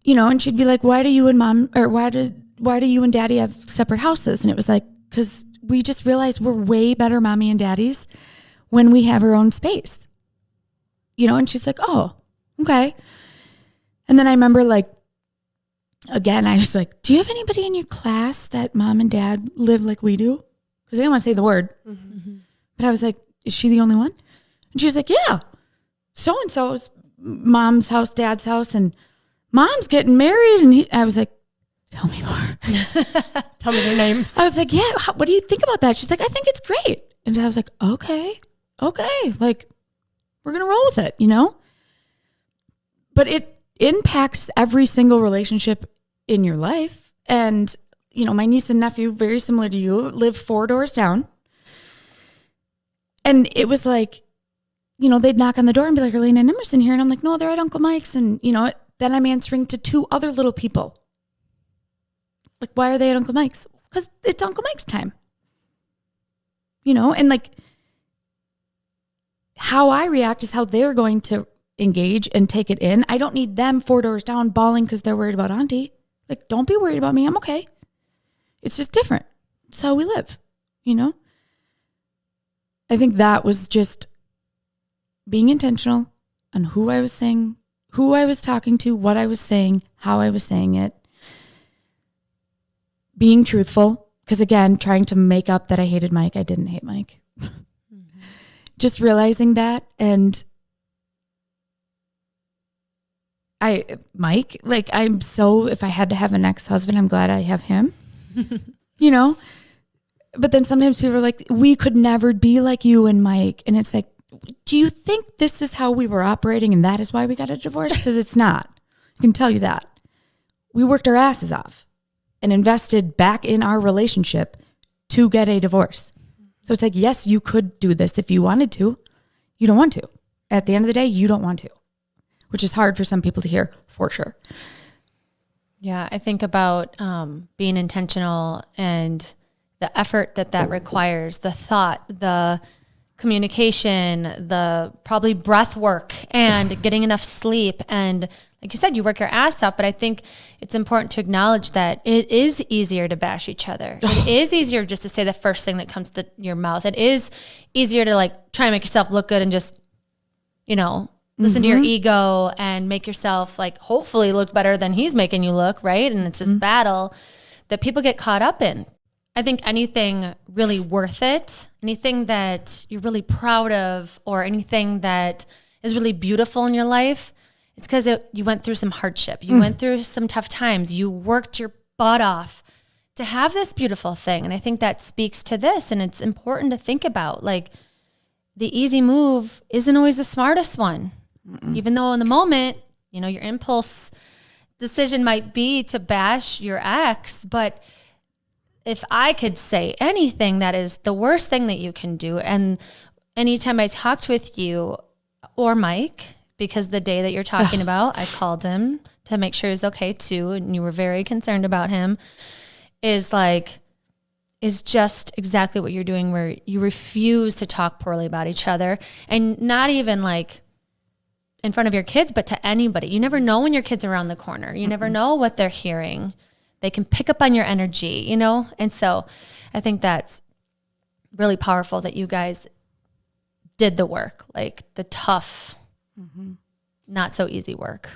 You know, and she'd be like, why do you and mom, or why do you and daddy have separate houses? And it was like, because we just realized we're way better mommy and daddies when we have our own space. You know, and she's like, oh, okay. And then I remember like, again, I was like, do you have anybody in your class that mom and dad live like we do? Because I didn't want to say the word. But I was like, is she the only one? And she's like, yeah. So-and-so's mom's house, dad's house, and mom's getting married. And I was like, tell me more. Tell me their names. I was like, yeah, what do you think about that? She's like, I think it's great. And I was like, okay. Like, we're going to roll with it, you know? But it impacts every single relationship in your life. And, you know, my niece and nephew, very similar to you, live 4 doors down. And it was like, you know, they'd knock on the door and be like, Elena and Emerson here. And I'm like, no, they're at Uncle Mike's. And, you know, then I'm answering to 2 other little people. Like, why are they at Uncle Mike's? Because it's Uncle Mike's time. You know, and like how I react is how they're going to engage and take it in. I don't need them 4 doors down bawling because they're worried about auntie. Like, don't be worried about me. I'm okay. It's just different. It's how we live, you know? I think that was just being intentional on who I was saying, who I was talking to, what I was saying, how I was saying it. Being truthful. Because again, trying to make up that I hated Mike. I didn't hate Mike. Just realizing that. And Mike, like if I had to have an ex-husband, I'm glad I have him, you know? But then sometimes people are like, we could never be like you and Mike. And it's like, do you think this is how we were operating and that is why we got a divorce? Because it's not. I can tell you that. We worked our asses off and invested back in our relationship to get a divorce. So it's like, yes, you could do this if you wanted to. You don't want to. At the end of the day, you don't want to, which is hard for some people to hear, for sure. Yeah, I think about being intentional and the effort that requires, the thought, the communication, the probably breath work and getting enough sleep. And like you said, you work your ass off, but I think it's important to acknowledge that it is easier to bash each other. It is easier just to say the first thing that comes to your mouth. It is easier to like try and make yourself look good and just, listen to your ego and make yourself like hopefully look better than he's making you look, right? And it's this battle that people get caught up in. I think anything really worth it, anything that you're really proud of or anything that is really beautiful in your life, it's because you went through some hardship. You went through some tough times. You worked your butt off to have this beautiful thing. And I think that speaks to this. And it's important to think about like the easy move isn't always the smartest one. Even though in the moment, your impulse decision might be to bash your ex, but if I could say anything, that is the worst thing that you can do. And anytime I talked with you or Mike, because the day that you're talking about, I called him to make sure he was okay too, and you were very concerned about him, is just exactly what you're doing, where you refuse to talk poorly about each other, and not even like in front of your kids, but to anybody. You never know when your kids are around the corner. You never know what they're hearing. They can pick up on your energy, And so I think that's really powerful that you guys did the work, like the tough, not so easy work.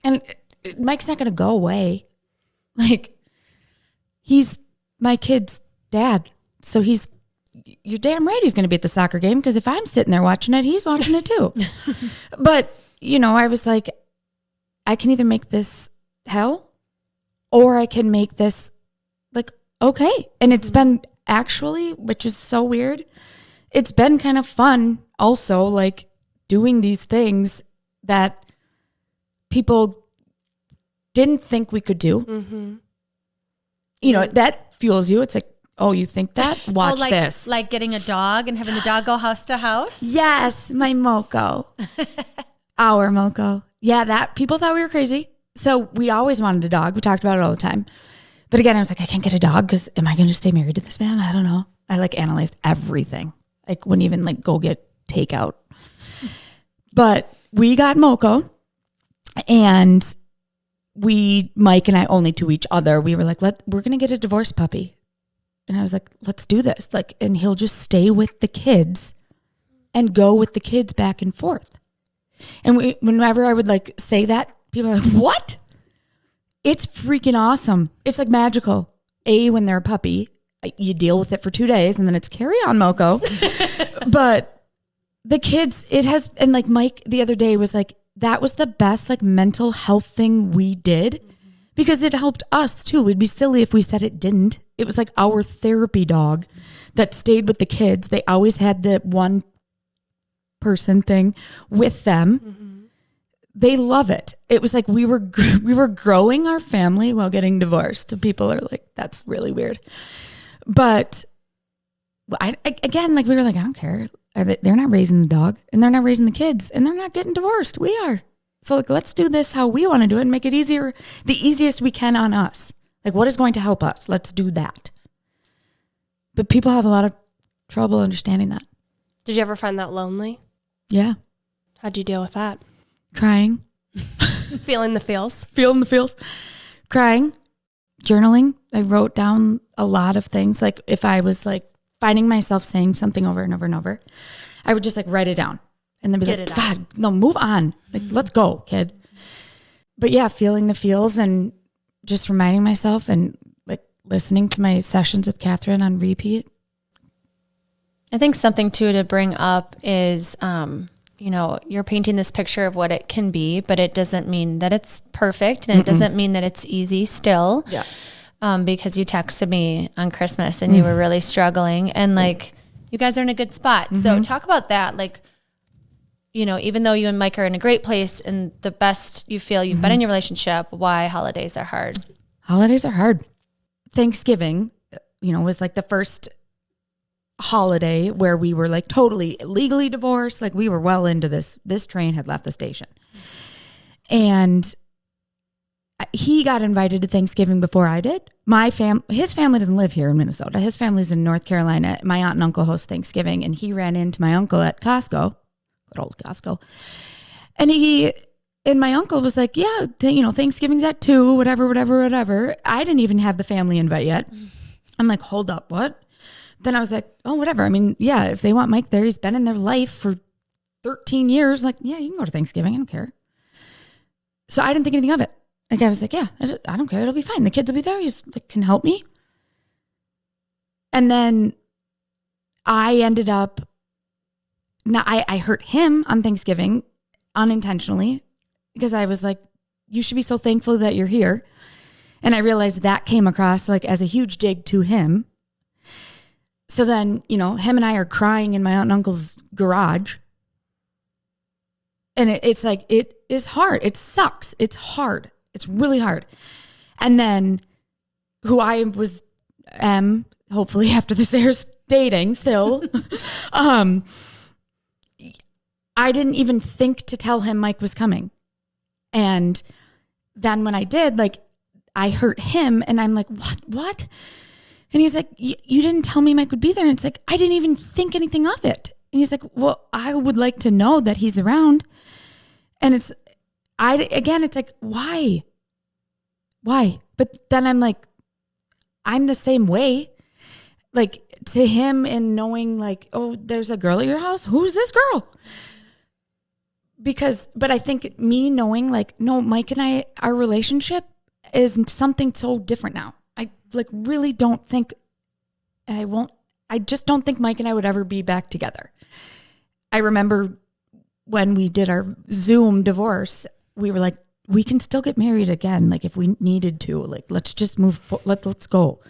And Mike's not going to go away. Like, he's my kid's dad. So you're damn right he's going to be at the soccer game, because if I'm sitting there watching it, he's watching it too. But, I was like, I can either make this hell or I can make this like, okay. And it's been actually, which is so weird, it's been kind of fun also, like doing these things that people didn't think we could do. That fuels you. It's like, oh, you think that? Watch this. Like getting a dog and having the dog go house to house? Yes, my Moco. Our Moco. Yeah, that people thought we were crazy. So we always wanted a dog. We talked about it all the time. But again, I was like, I can't get a dog because am I going to stay married to this man? I don't know. I analyzed everything. I wouldn't even go get takeout. But we got Moco, and Mike and I, only to each other, we were like, we're going to get a divorce puppy. And I was like, let's do this. And he'll just stay with the kids and go with the kids back and forth. And whenever I would say that, people are like, what? It's freaking awesome. It's magical. When they're a puppy, you deal with it for 2 days and then it's carry on, Moco. But the kids, and Mike the other day was like, that was the best mental health thing we did, because it helped us too. It'd be silly if we said it didn't. It was our therapy dog that stayed with the kids. They always had the one person thing with them. They love it. It was we were growing our family while getting divorced. People are like, that's really weird. But again, we were like, I don't care. They're not raising the dog, and they're not raising the kids, and they're not getting divorced. We are. So let's do this how we want to do it and make it easier, the easiest we can on us. What is going to help us? Let's do that. But people have a lot of trouble understanding that. Did you ever find that lonely? Yeah. How'd you deal with that? Crying. Feeling the feels. Feeling the feels. Crying. Journaling. I wrote down a lot of things. If I was finding myself saying something over and over and over, I would just write it down and then be God, no, move on. Let's go, kid. But yeah, feeling the feels and just reminding myself and listening to my sessions with Catherine on repeat. I think something too to bring up is, you're painting this picture of what it can be, but it doesn't mean that it's perfect, and it doesn't mean that it's easy still. Yeah. Because you texted me on Christmas and you were really struggling, and you guys are in a good spot. So talk about that. Even though you and Mike are in a great place and the best you feel you've been in your relationship, why holidays are hard. Holidays are hard. Thanksgiving, was the first holiday where we were totally legally divorced. We were well into this. This train had left the station. And he got invited to Thanksgiving before I did. His family doesn't live here in Minnesota. His family's in North Carolina. My aunt and uncle host Thanksgiving, and he ran into my uncle at Costco, good old Costco. And my uncle was like, yeah, Thanksgiving's at 2, whatever. I didn't even have the family invite yet. I'm like, hold up, what? Then I was like, oh, whatever. I mean, yeah, if they want Mike there, he's been in their life for 13 years. Like, yeah, you can go to Thanksgiving. I don't care. So I didn't think anything of it. Like, I was like, yeah, I don't care. It'll be fine. The kids will be there. He's like, can help me. And then I ended up, I hurt him on Thanksgiving unintentionally because I was like, you should be so thankful that you're here. And I realized that came across like as a huge dig to him. So then, him and I are crying in my aunt and uncle's garage. And it's like, it is hard. It sucks. It's hard. It's really hard. And then who I am, hopefully after this airs, dating still, I didn't even think to tell him Mike was coming. And then when I did, like, I hurt him and I'm like, what? And he's like, you didn't tell me Mike would be there. And it's like, I didn't even think anything of it. And he's like, well, I would like to know that he's around. And it's like, why? But then I'm like, I'm the same way. Like, to him and knowing like, oh, there's a girl at your house. Who's this girl? But I think me knowing like, no, Mike and I, our relationship is something so different now. I like really don't think, I just don't think Mike and I would ever be back together. I remember when we did our Zoom divorce, we were like, we can still get married again. Like if we needed to, like, let's just let's go.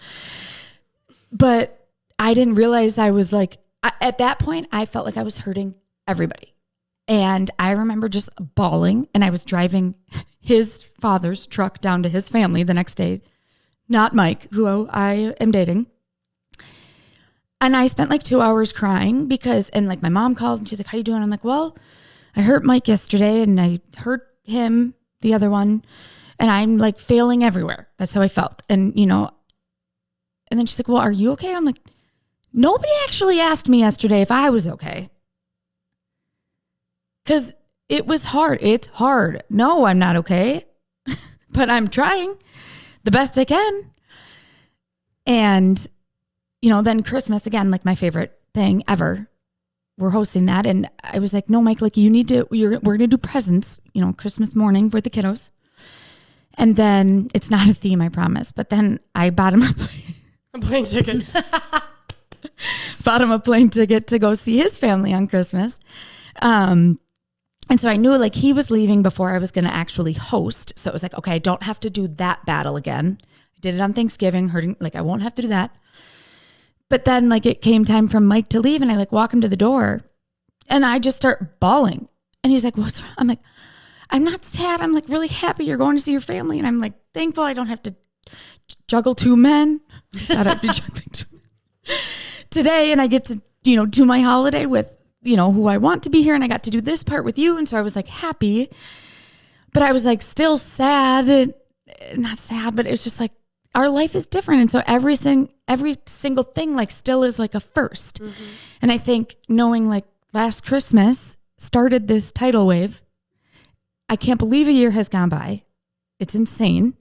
But I didn't realize I was like, at that point, I felt like I was hurting everybody. And I remember just bawling, and I was driving his father's truck down to his family the next day, not Mike, who I am dating. And I spent like 2 hours crying and like my mom called and she's like, how you doing? I'm like, well, I hurt Mike yesterday and I hurt him, the other one, and I'm like failing everywhere. That's how I felt. And, and then she's like, well, are you okay? I'm like, nobody actually asked me yesterday if I was okay. Because it was hard. It's hard. No, I'm not okay. But I'm trying the best I can. And, then Christmas, again, like my favorite thing ever. We're hosting that. And I was like, no, Mike, like we're going to do presents, Christmas morning for the kiddos. And then it's not a theme, I promise. But then I bought him a plane ticket. Bought him a plane ticket to go see his family on Christmas. And so I knew like he was leaving before I was going to actually host. So it was like, okay, I don't have to do that battle again. I did it on Thanksgiving, I won't have to do that. But then like it came time for Mike to leave and I like walk him to the door and I just start bawling. And he's like, what's wrong? I'm like, I'm not sad. I'm like really happy you're going to see your family. And I'm like, thankful I don't have to juggle 2 men. Thought I'd be juggling 2 men today. And I get to, do my holiday with, who I want to be here. And I got to do this part with you. And so I was like happy, but I was like still sad, not sad, but it's just like our life is different. And so every single thing like still is like a first. Mm-hmm. And I think knowing like last Christmas started this tidal wave. I can't believe a year has gone by. It's insane.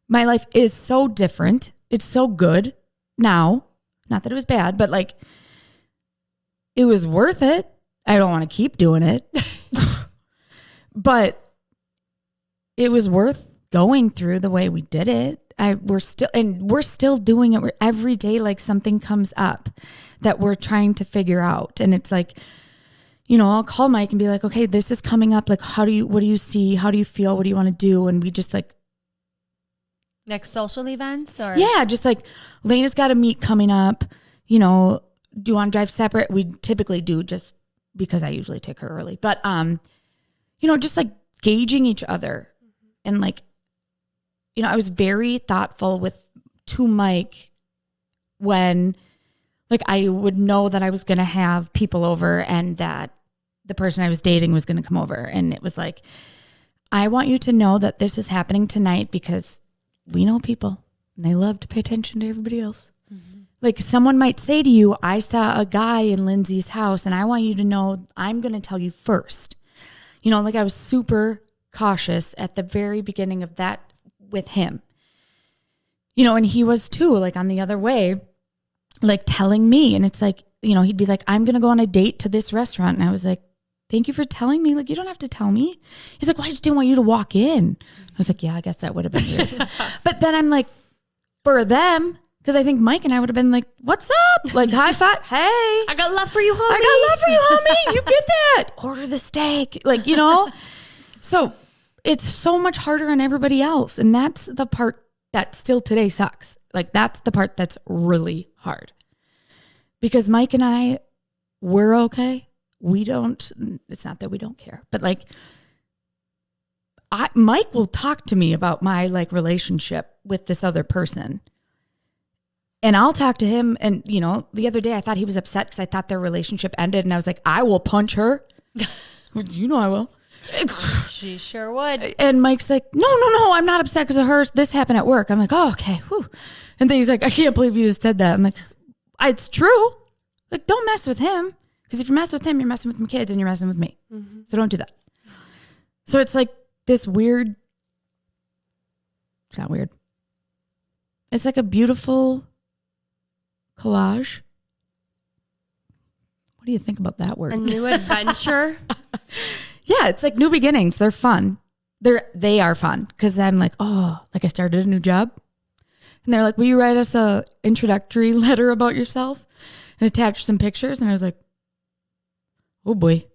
My life is so different. It's so good now. Not that it was bad, but like, it was worth it. I don't want to keep doing it, but it was worth going through the way we did it. We're still doing it every day. Like something comes up that we're trying to figure out. And it's like, I'll call Mike and be like, okay, this is coming up. Like, what do you see? How do you feel? What do you want to do? And we just like social events or? Yeah. Just like Lena's got a meet coming up, do you want to drive separate? We typically do just because I usually take her early. But, just like gauging each other. And like, I was very thoughtful to Mike when like I would know that I was going to have people over and that the person I was dating was going to come over. And it was like, I want you to know that this is happening tonight because we know people and they love to pay attention to everybody else. Like someone might say to you, I saw a guy in Lindsey's house and I want you to know I'm going to tell you first. You know, like I was super cautious at the very beginning of that with him. You know, and he was too, like on the other way, like telling me. And it's like, you know, he'd be like, I'm going to go on a date to this restaurant. And I was like, thank you for telling me. Like, you don't have to tell me. He's like, well, I just didn't want you to walk in. I was like, yeah, I guess that would have been weird. But then I'm like, for them, because I think Mike and I would have been like, what's up? Like, high five. Hey. I got love for you, homie. I got love for you, homie. You get that. Order the steak. Like, you know. So it's so much harder on everybody else. And that's the part that still today sucks. Like, that's the part that's really hard. Because Mike and I, we're okay. We don't, it's not that we don't care. But like, Mike will talk to me about my like relationship with this other person. And I'll talk to him. And, you know, the other day I thought he was upset because I thought their relationship ended. And I was like, I will punch her. You know I will. She sure would. And Mike's like, no, I'm not upset because of hers. This happened at work. I'm like, oh, okay. Whew. And then he's like, I can't believe you just said that. I'm like, it's true. Like, don't mess with him. Because if you mess with him, you're messing with my kids and you're messing with me. Mm-hmm. So don't do that. So it's like this weird, it's not weird. It's like a beautiful collage. What do you think about that word? A new adventure. Yeah, it's like new beginnings. They're fun. They are fun because I'm like, oh, like I started a new job. And they're like, will you write us a introductory letter about yourself and attach some pictures? And I was like, oh boy.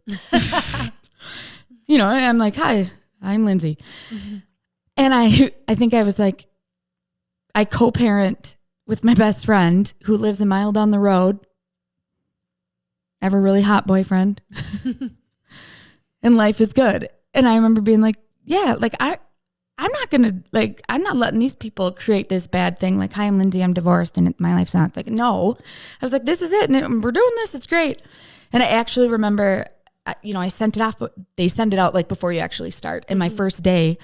You know, and I'm like, hi, I'm Lindsey. Mm-hmm. And I think I was like, I co-parent with my best friend who lives a mile down the road. I have a really hot boyfriend. And life is good. And I remember being like, yeah, like I'm not going to, like, I'm not letting these people create this bad thing. Like, hi, I'm Lindsey, I'm divorced and my life's not. Like, no. I was like, this is it. And we're doing this. It's great. And I actually remember, you know, I sent it off, but they send it out like before you actually start. And my first day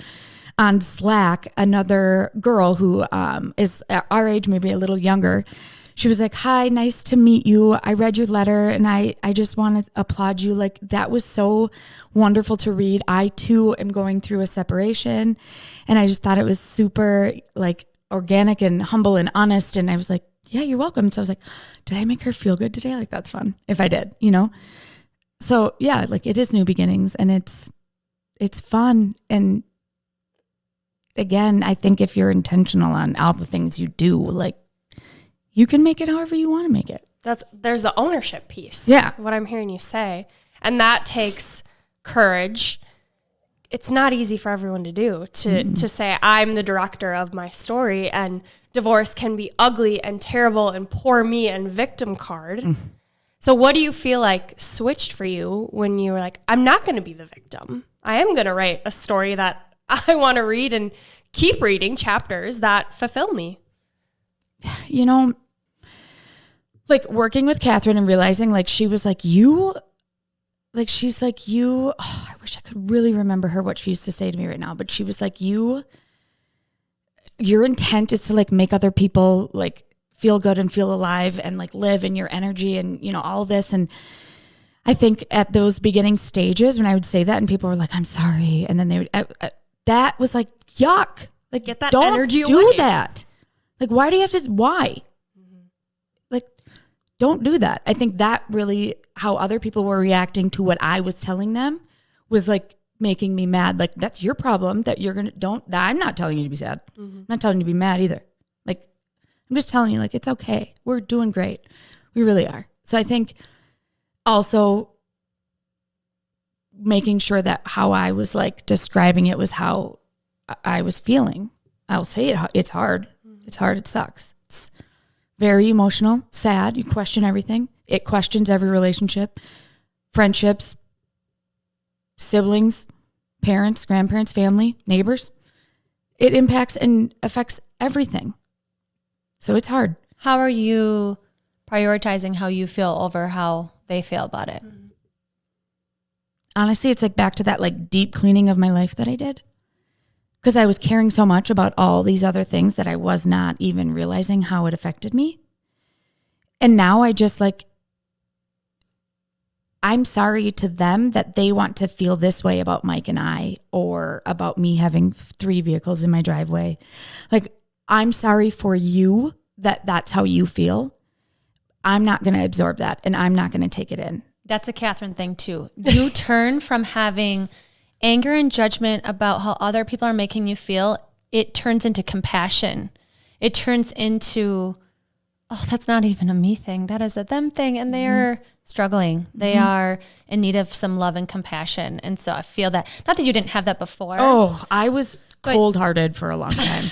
on Slack, another girl who is our age, maybe a little younger, she was like, hi, nice to meet you. I read your letter and I just want to applaud you. Like, that was so wonderful to read. I too am going through a separation. And I just thought it was super like organic and humble and honest. And I was like, yeah, you're welcome. So I was like, did I make her feel good today? Like, that's fun if I did, you know? So yeah, like it is new beginnings and it's fun. And again, I think if you're intentional on all the things you do, like, you can make it however you want to make it. There's the ownership piece. Yeah. What I'm hearing you say. And that takes courage. It's not easy for everyone to do, to say, I'm the director of my story, and divorce can be ugly and terrible and poor me and victim card. Mm. So what do you feel like switched for you when you were like, I'm not going to be the victim. I am going to write a story that I want to read and keep reading chapters that fulfill me. You know, like working with Catherine and realizing like she was like, she's like, I wish I could really remember what she used to say to me right now, but she was like, your intent is to like make other people like feel good and feel alive and like live in your energy and, you know, all of this. And I think at those beginning stages when I would say that and people were like, I'm sorry. And then they would, that was like, yuck. Like, get that don't energy do away. that. Like, why do you have to, why? Like, don't do that. I think that really, how other people were reacting to what I was telling them was like making me mad. Like, that's your problem that you're going to, I'm not telling you to be sad. Mm-hmm. I'm not telling you to be mad either. Like, I'm just telling you, like, it's okay. We're doing great. We really are. So I think also making sure that how I was like describing it was how I was feeling. I'll say it. It's hard. It's hard. It sucks. It's very emotional, sad. You question everything. It questions every relationship, friendships, siblings, parents, grandparents, family, neighbors. It impacts and affects everything. So it's hard. How are you prioritizing how you feel over how they feel about it? honestly, it's like back to that like deep cleaning of my life that I did. Because I was caring so much about all these other things that I was not even realizing how it affected me. And now I just like, I'm sorry to them that they want to feel this way about Mike and I, or about me having 3 vehicles in my driveway. Like, I'm sorry for you that that's how you feel. I'm not going to absorb that, and I'm not going to take it in. That's a Catherine thing too. You turn from having anger and judgment about how other people are making you feel. It turns into compassion. It turns into, oh, that's not even a me thing. That is a them thing. And they're struggling. They are in need of some love and compassion. And so I feel that, not that you didn't have that before. Oh, I was cold-hearted for a long time.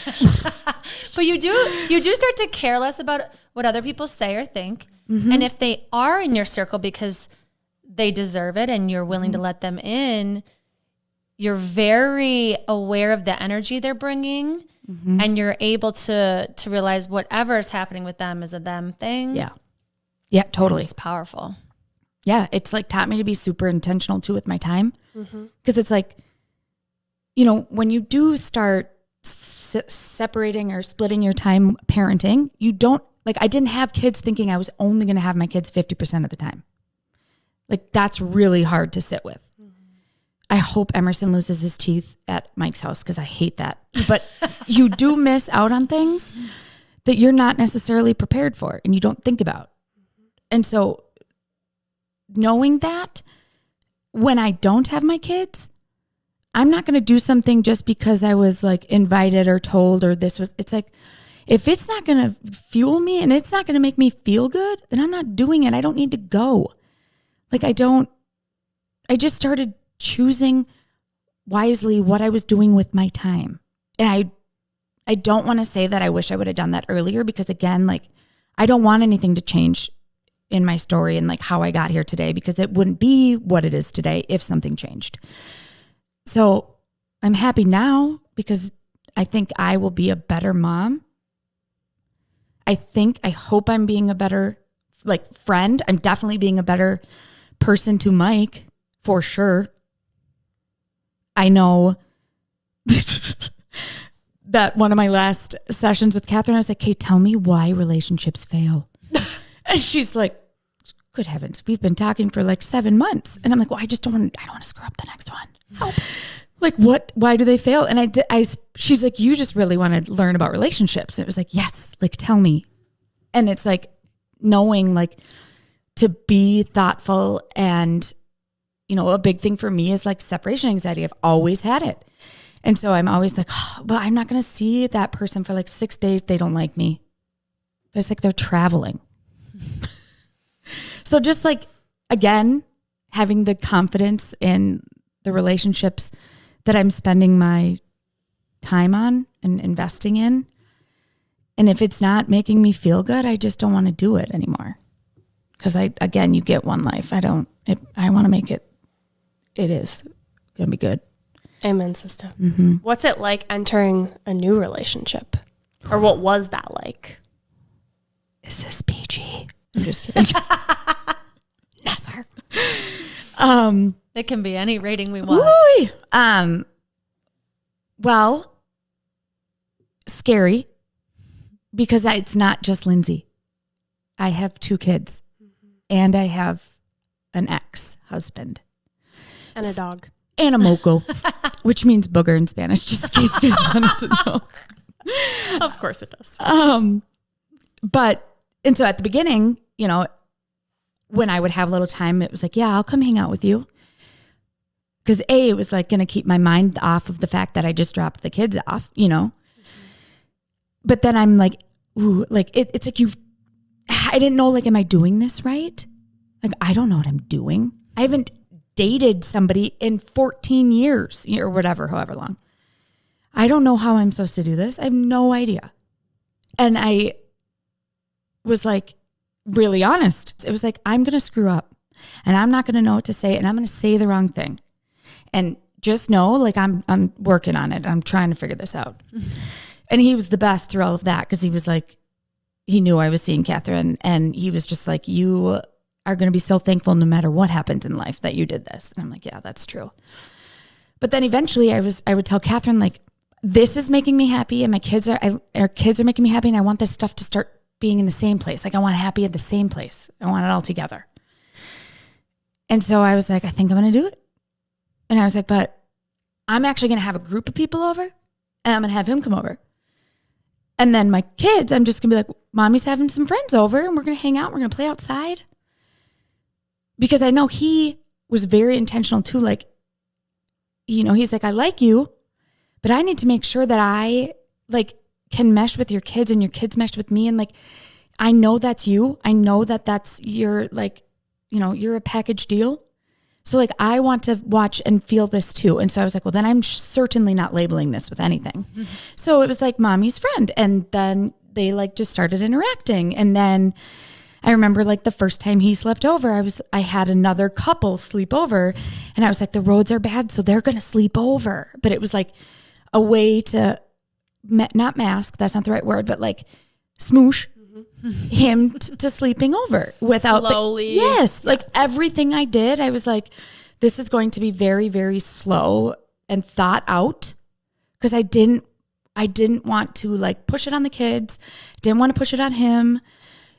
But you do start to care less about what other people say or think. And if they are in your circle because they deserve it and you're willing to let them in, you're very aware of the energy they're bringing, and you're able to realize whatever is happening with them is a them thing. Yeah. Yeah, totally. It's powerful. Yeah, it's like taught me to be super intentional too with my time. Because it's like, you know, when you do start separating or splitting your time parenting, you don't, like, I didn't have kids thinking I was only going to have my kids 50% of the time. Like, that's really hard to sit with. I hope Emerson loses his teeth at Mike's house because I hate that. But you do miss out on things that you're not necessarily prepared for and you don't think about. And so knowing that when I don't have my kids, I'm not going to do something just because I was like invited or told, or this was, it's like, if it's not going to fuel me and it's not going to make me feel good, then I'm not doing it. I don't need to go. Like, I just started choosing wisely what I was doing with my time. And I don't want to say that I wish I would have done that earlier, because again, like, I don't want anything to change in my story and like how I got here today, because it wouldn't be what it is today if something changed. So I'm happy now because I think I will be a better mom. I hope I'm being a better like friend. I'm definitely being a better person to Mike for sure. I know that one of my last sessions with Catherine, I was like, "Hey, tell me why relationships fail." And she's like, "Good heavens, we've been talking for like 7 months." And I'm like, "Well, I don't want to screw up the next one. Help." Like, why do they fail? And she's like, "You just really want to learn about relationships." And it was like, "Yes, like, tell me." And it's like knowing like to be thoughtful. And, you know, a big thing for me is like separation anxiety. I've always had it. And so I'm always like, but I'm not going to see that person for like 6 days. They don't like me. But it's like they're traveling. So just like, again, having the confidence in the relationships that I'm spending my time on and investing in. And if it's not making me feel good, I just don't want to do it anymore. Because you get one life. I want to make it is going to be good. Amen, sister. Mm-hmm. What's it like entering a new relationship? Or what was that like? Is this PG? I'm just kidding. Never. It can be any rating we want. Well, scary, because it's not just Lindsey. I have 2 kids, and I have an ex-husband. And a dog. And a moco, which means booger in Spanish, just in case you guys wanted to know. Of course it does. And so at the beginning, you know, when I would have a little time, it was like, yeah, I'll come hang out with you. Because it was like going to keep my mind off of the fact that I just dropped the kids off, you know. But then I'm like, ooh, like it's like I didn't know, like, am I doing this right? Like, I don't know what I'm doing. I haven't dated somebody in 14 years or whatever, however long. I don't know how I'm supposed to do this. I have no idea. And I was like really honest. It was like, I'm going to screw up and I'm not going to know what to say. And I'm going to say the wrong thing. And just know, like, I'm working on it. I'm trying to figure this out. And he was the best through all of that. Cause he was like, he knew I was seeing Catherine, and he was just like, you are going to be so thankful no matter what happens in life that you did this. And I'm like, yeah, that's true. But then eventually I would tell Catherine, like, this is making me happy, and our kids are making me happy, and I want this stuff to start being in the same place. Like, I want happy at the same place. I want it all together. And so I was like, I think I'm going to do it. And I was like, but I'm actually going to have a group of people over, and I'm going to have him come over. And then my kids, I'm just going to be like, Mommy's having some friends over, and we're going to hang out. We're going to play outside. Because I know he was very intentional too. Like, you know, he's like, I like you, but I need to make sure that I like can mesh with your kids and your kids mesh with me. And like, I know that's you. I know that that's your, like, you know, you're a package deal. So like, I want to watch and feel this too. And so I was like, well, then I'm certainly not labeling this with anything. Mm-hmm. So it was like Mommy's friend. And then they like just started interacting. And then I remember like the first time he slept over, I had another couple sleep over, and I was like, the roads are bad, so they're going to sleep over. But it was like a way to not mask, that's not the right word, but like smoosh him to sleeping over without slowly. Like everything I did, I was like, this is going to be very, very slow and thought out, because I didn't want to like push it on the kids, didn't want to push it on him.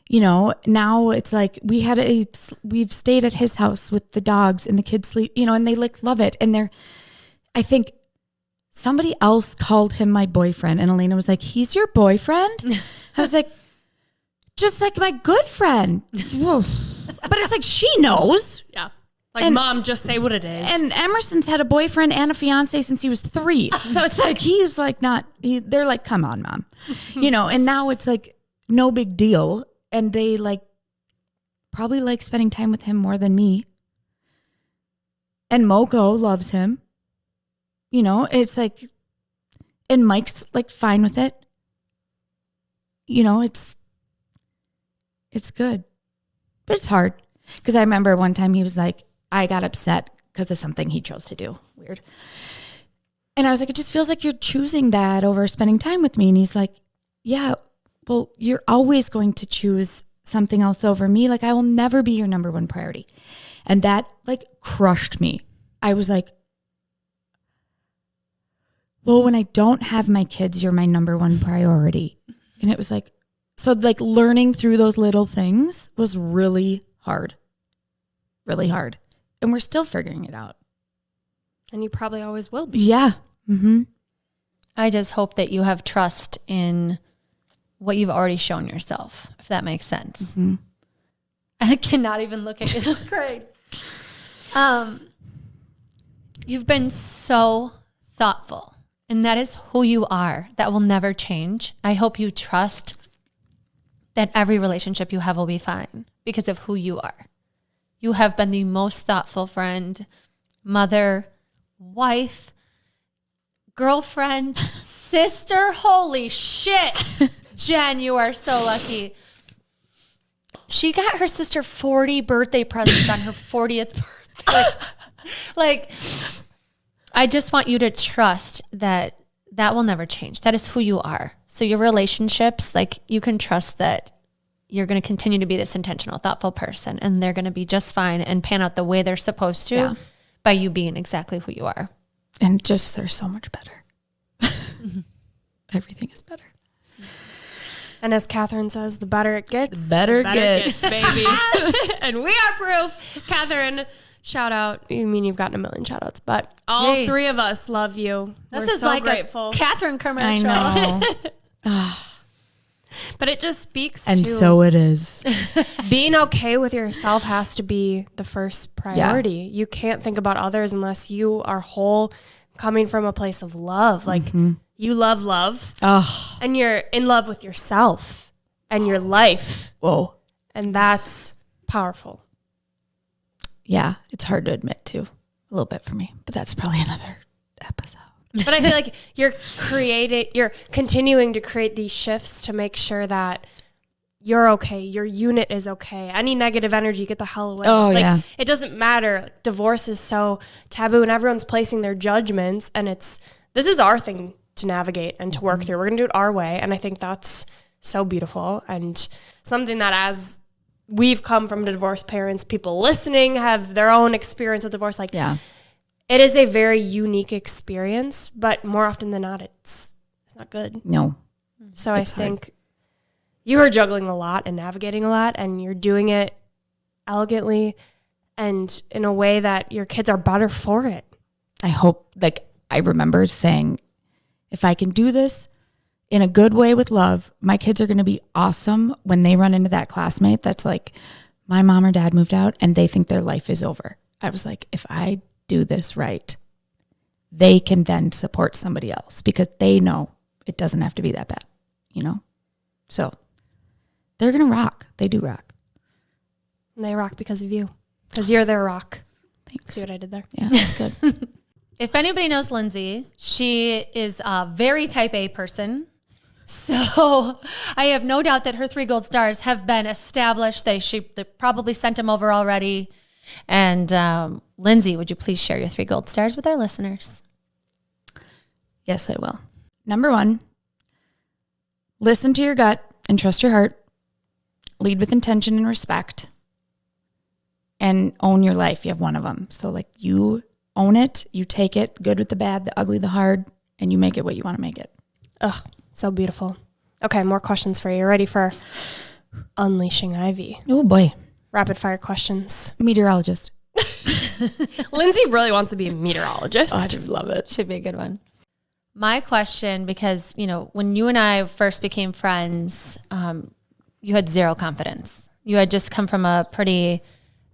You know, now it's like we've stayed at his house with the dogs and the kids sleep, you know, and they like love it. And I think somebody else called him my boyfriend, and Elena was like, he's your boyfriend? I was like, just like my good friend. But it's like, she knows. Yeah. Like, Mom, just say what it is. And Emerson's had a boyfriend and a fiance since he was 3. So it's like, he's like they're like, come on, Mom. You know, and now it's like no big deal. And they like probably like spending time with him more than me. And Moko loves him. You know, it's like, and Mike's like fine with it. You know, it's good. But it's hard. Because I remember one time he was like, I got upset because of something he chose to do. Weird. And I was like, it just feels like you're choosing that over spending time with me. And he's like, yeah, well, you're always going to choose something else over me. Like, I will never be your number one priority. And that like crushed me. I was like, well, when I don't have my kids, you're my number one priority. And it was like, so like learning through those little things was really hard. Really hard. And we're still figuring it out. And you probably always will be. Yeah. Mm-hmm. I just hope that you have trust in what you've already shown yourself, if that makes sense. Mm-hmm. I cannot even look at you. Great. You've been so thoughtful, and that is who you are. That will never change. I hope you trust that every relationship you have will be fine because of who you are. You have been the most thoughtful friend, mother, wife, girlfriend, sister. Holy shit. Jen, you are so lucky. She got her sister 40 birthday presents on her 40th birthday. Like, I just want you to trust that that will never change. That is who you are. So your relationships, like, you can trust that you're going to continue to be this intentional, thoughtful person, and they're going to be just fine and pan out the way they're supposed to by you being exactly who you are. And just, they're so much better. Everything is better. And as Catherine says, the better it gets, the better it gets, baby. And we are proof. Catherine, shout out. You mean you've gotten a million shout outs, but all 3 of us love you. This We're is so like grateful. a Catherine commercial. I know. But it just speaks and to... so it is. Being okay with yourself has to be the first priority. Yeah. You can't think about others unless you are whole, coming from a place of love. Like, you love love. Oh. And you're in love with yourself and your life. Whoa. And that's powerful. Yeah, it's hard to admit to. A little bit for me. But that's probably another episode. But I feel like you're continuing to create these shifts to make sure that you're okay. Your unit is okay. Any negative energy, get the hell away. Oh, yeah. It doesn't matter. Divorce is so taboo and everyone's placing their judgments, and this is our thing to navigate and to work through. We're going to do it our way. And I think that's so beautiful and something that as we've come from divorced parents. People listening have their own experience with divorce. Like, it is a very unique experience, but more often than not, it's not good. No. So I think you are juggling a lot and navigating a lot, and you're doing it elegantly and in a way that your kids are better for it. I hope, like, I remember saying, if I can do this in a good way with love, my kids are going to be awesome when they run into that classmate that's like, my mom or dad moved out and they think their life is over. I was like, if I do this right, they can then support somebody else because they know it doesn't have to be that bad, you know? So they're going to rock. They do rock. And they rock because of you, because you're their rock. Thanks. See what I did there? Yeah, that's good. If anybody knows Lindsey, she is a very type A person. So I have no doubt that her 3 gold stars have been established. They probably sent them over already. And Lindsey, would you please share your 3 gold stars with our listeners? Yes, I will. Number 1, listen to your gut and trust your heart. Lead with intention and respect. And own your life. You have one of them. So like you own it, you take it, good with the bad, the ugly, the hard, and you make it what you want to make it. Ugh, so beautiful. Okay, more questions for you. Ready for Unleashing Ivy? Oh boy. Rapid fire questions. Meteorologist. Lindsey really wants to be a meteorologist. Oh, I love it. Should be a good one. My question, because, you know, when you and I first became friends, you had zero confidence. You had just come from a pretty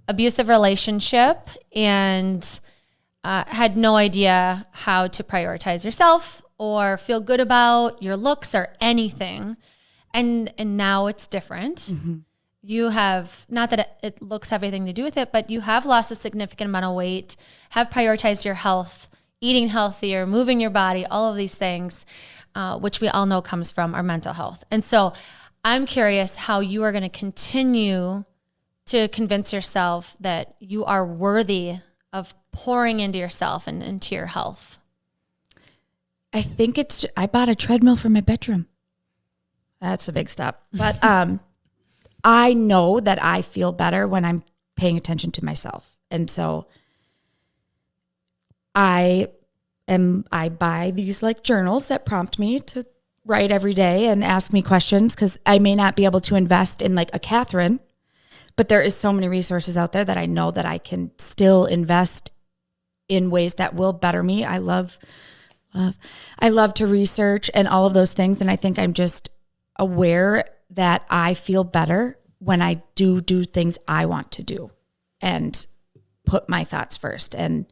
abusive relationship and had no idea how to prioritize yourself or feel good about your looks or anything. And now it's different. Mm-hmm. You have, not that it looks have anything to do with it, but you have lost a significant amount of weight, have prioritized your health, eating healthier, moving your body, all of these things, which we all know comes from our mental health. And so I'm curious how you are going to continue to convince yourself that you are worthy of pouring into yourself and into your health. I think I bought a treadmill for my bedroom. That's a big step. But I know that I feel better when I'm paying attention to myself. And so I buy these like journals that prompt me to write every day and ask me questions because I may not be able to invest in like a Catherine, but there is so many resources out there that I know that I can still invest in ways that will better me. I love to research and all of those things. And I think I'm just aware that I feel better when I do things I want to do and put my thoughts first. And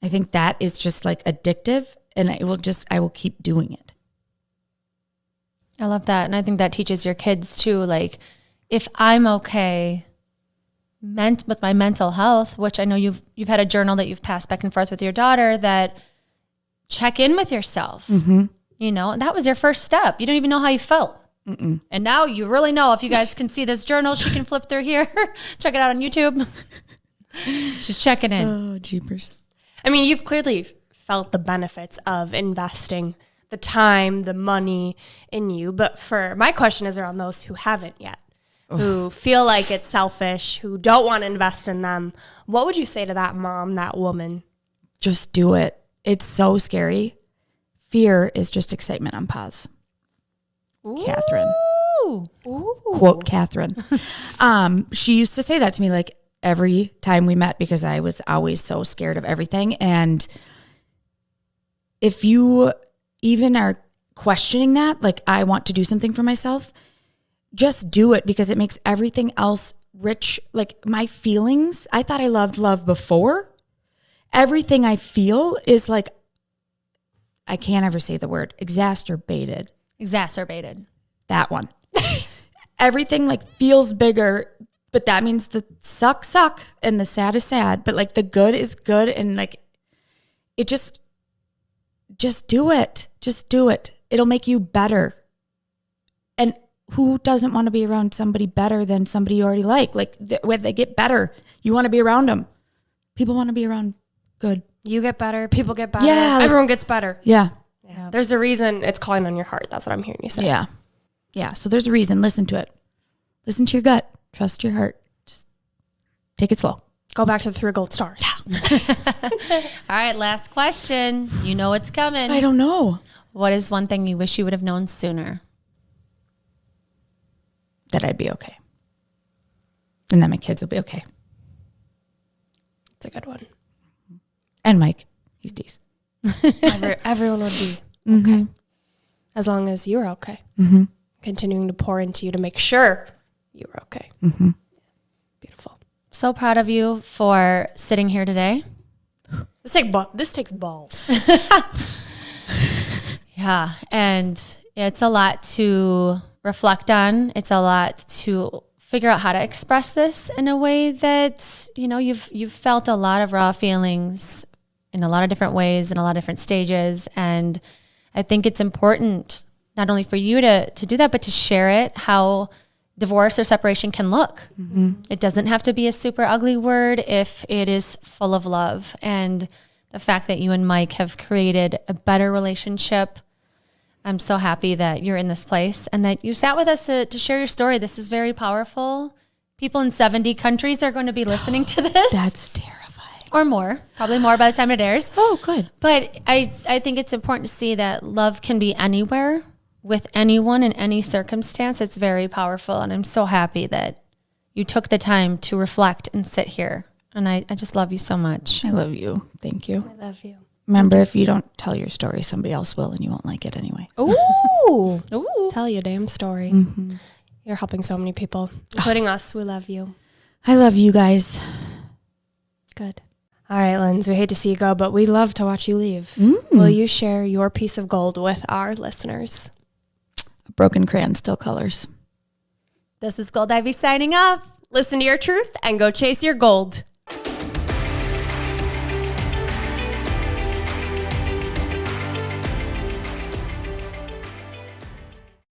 I think that is just like addictive and I will keep doing it. I love that. And I think that teaches your kids too, like if I'm okay with my mental health, which I know you've had a journal that you've passed back and forth with your daughter, that check in with yourself, mm-hmm. you know, and that was your first step. You didn't even know how you felt. Mm-mm. And now you really know. If you guys can see this journal, she can flip through here. Check it out on YouTube. She's checking in. Oh, jeepers. I mean, you've clearly felt the benefits of investing the time, the money in you. But for my question is around those who haven't yet, who feel like it's selfish, who don't want to invest in them. What would you say to that mom, that woman? Just do it. It's so scary. Fear is just excitement on pause. Ooh. Catherine. Ooh. Quote Catherine. She used to say that to me like every time we met because I was always so scared of everything. And if you even are questioning that, like I want to do something for myself, just do it because it makes everything else rich. Like my feelings, I thought I loved love before. Everything I feel is like, I can't ever say the word, exacerbated. That one. Everything like feels bigger, but that means the suck and the sad is sad, but like the good is good. And like, it just do it. Just do it. It'll make you better. And who doesn't want to be around somebody better than somebody you already like? Like when they get better, you want to be around them. People want to be around good. You get better. People get better. Yeah. Everyone gets better. Yeah. Yeah. There's a reason it's calling on your heart. That's what I'm hearing you say. Yeah. Yeah. So there's a reason. Listen to it. Listen to your gut. trust your heart. Just take it slow. Go back to the 3 gold stars. All right, last question. You know it's coming. I don't know. What is one thing you wish you would have known sooner? That I'd be okay. And that my kids will be okay. It's a good one. And Mike, he's decent. Everyone would be okay. As long as you're okay. Continuing to pour into you to make sure you're okay. Beautiful. So proud of you for sitting here today. This takes balls. Yeah, and it's a lot to reflect on. It's a lot to figure out how to express this in a way that, you know, you've felt a lot of raw feelings in a lot of different ways, in a lot of different stages. And I think it's important not only for you to do that, but to share it, how divorce or separation can look. It doesn't have to be a super ugly word if it is full of love. And the fact that you and Mike have created a better relationship, I'm so happy that you're in this place and that you sat with us to share your story. This is very powerful. People in 70 countries are going to be listening to this. That's terrifying. Or more, probably more by the time it airs. Oh, good. But I think it's important to see that love can be anywhere with anyone in any circumstance. It's very powerful. And I'm so happy that you took the time to reflect and sit here. And I just love you so much. I love you. Thank you. I love you. Remember, if you don't tell your story, somebody else will, and you won't like it anyway. Ooh. Ooh. Tell your damn story. You're helping so many people, including us. We love you. I love you guys. Good. All right, Linz, we hate to see you go, but we love to watch you leave. Will you share your piece of gold with our listeners? A broken crayon still colors. This is Gold Ivy signing off. Listen to your truth and go chase your gold.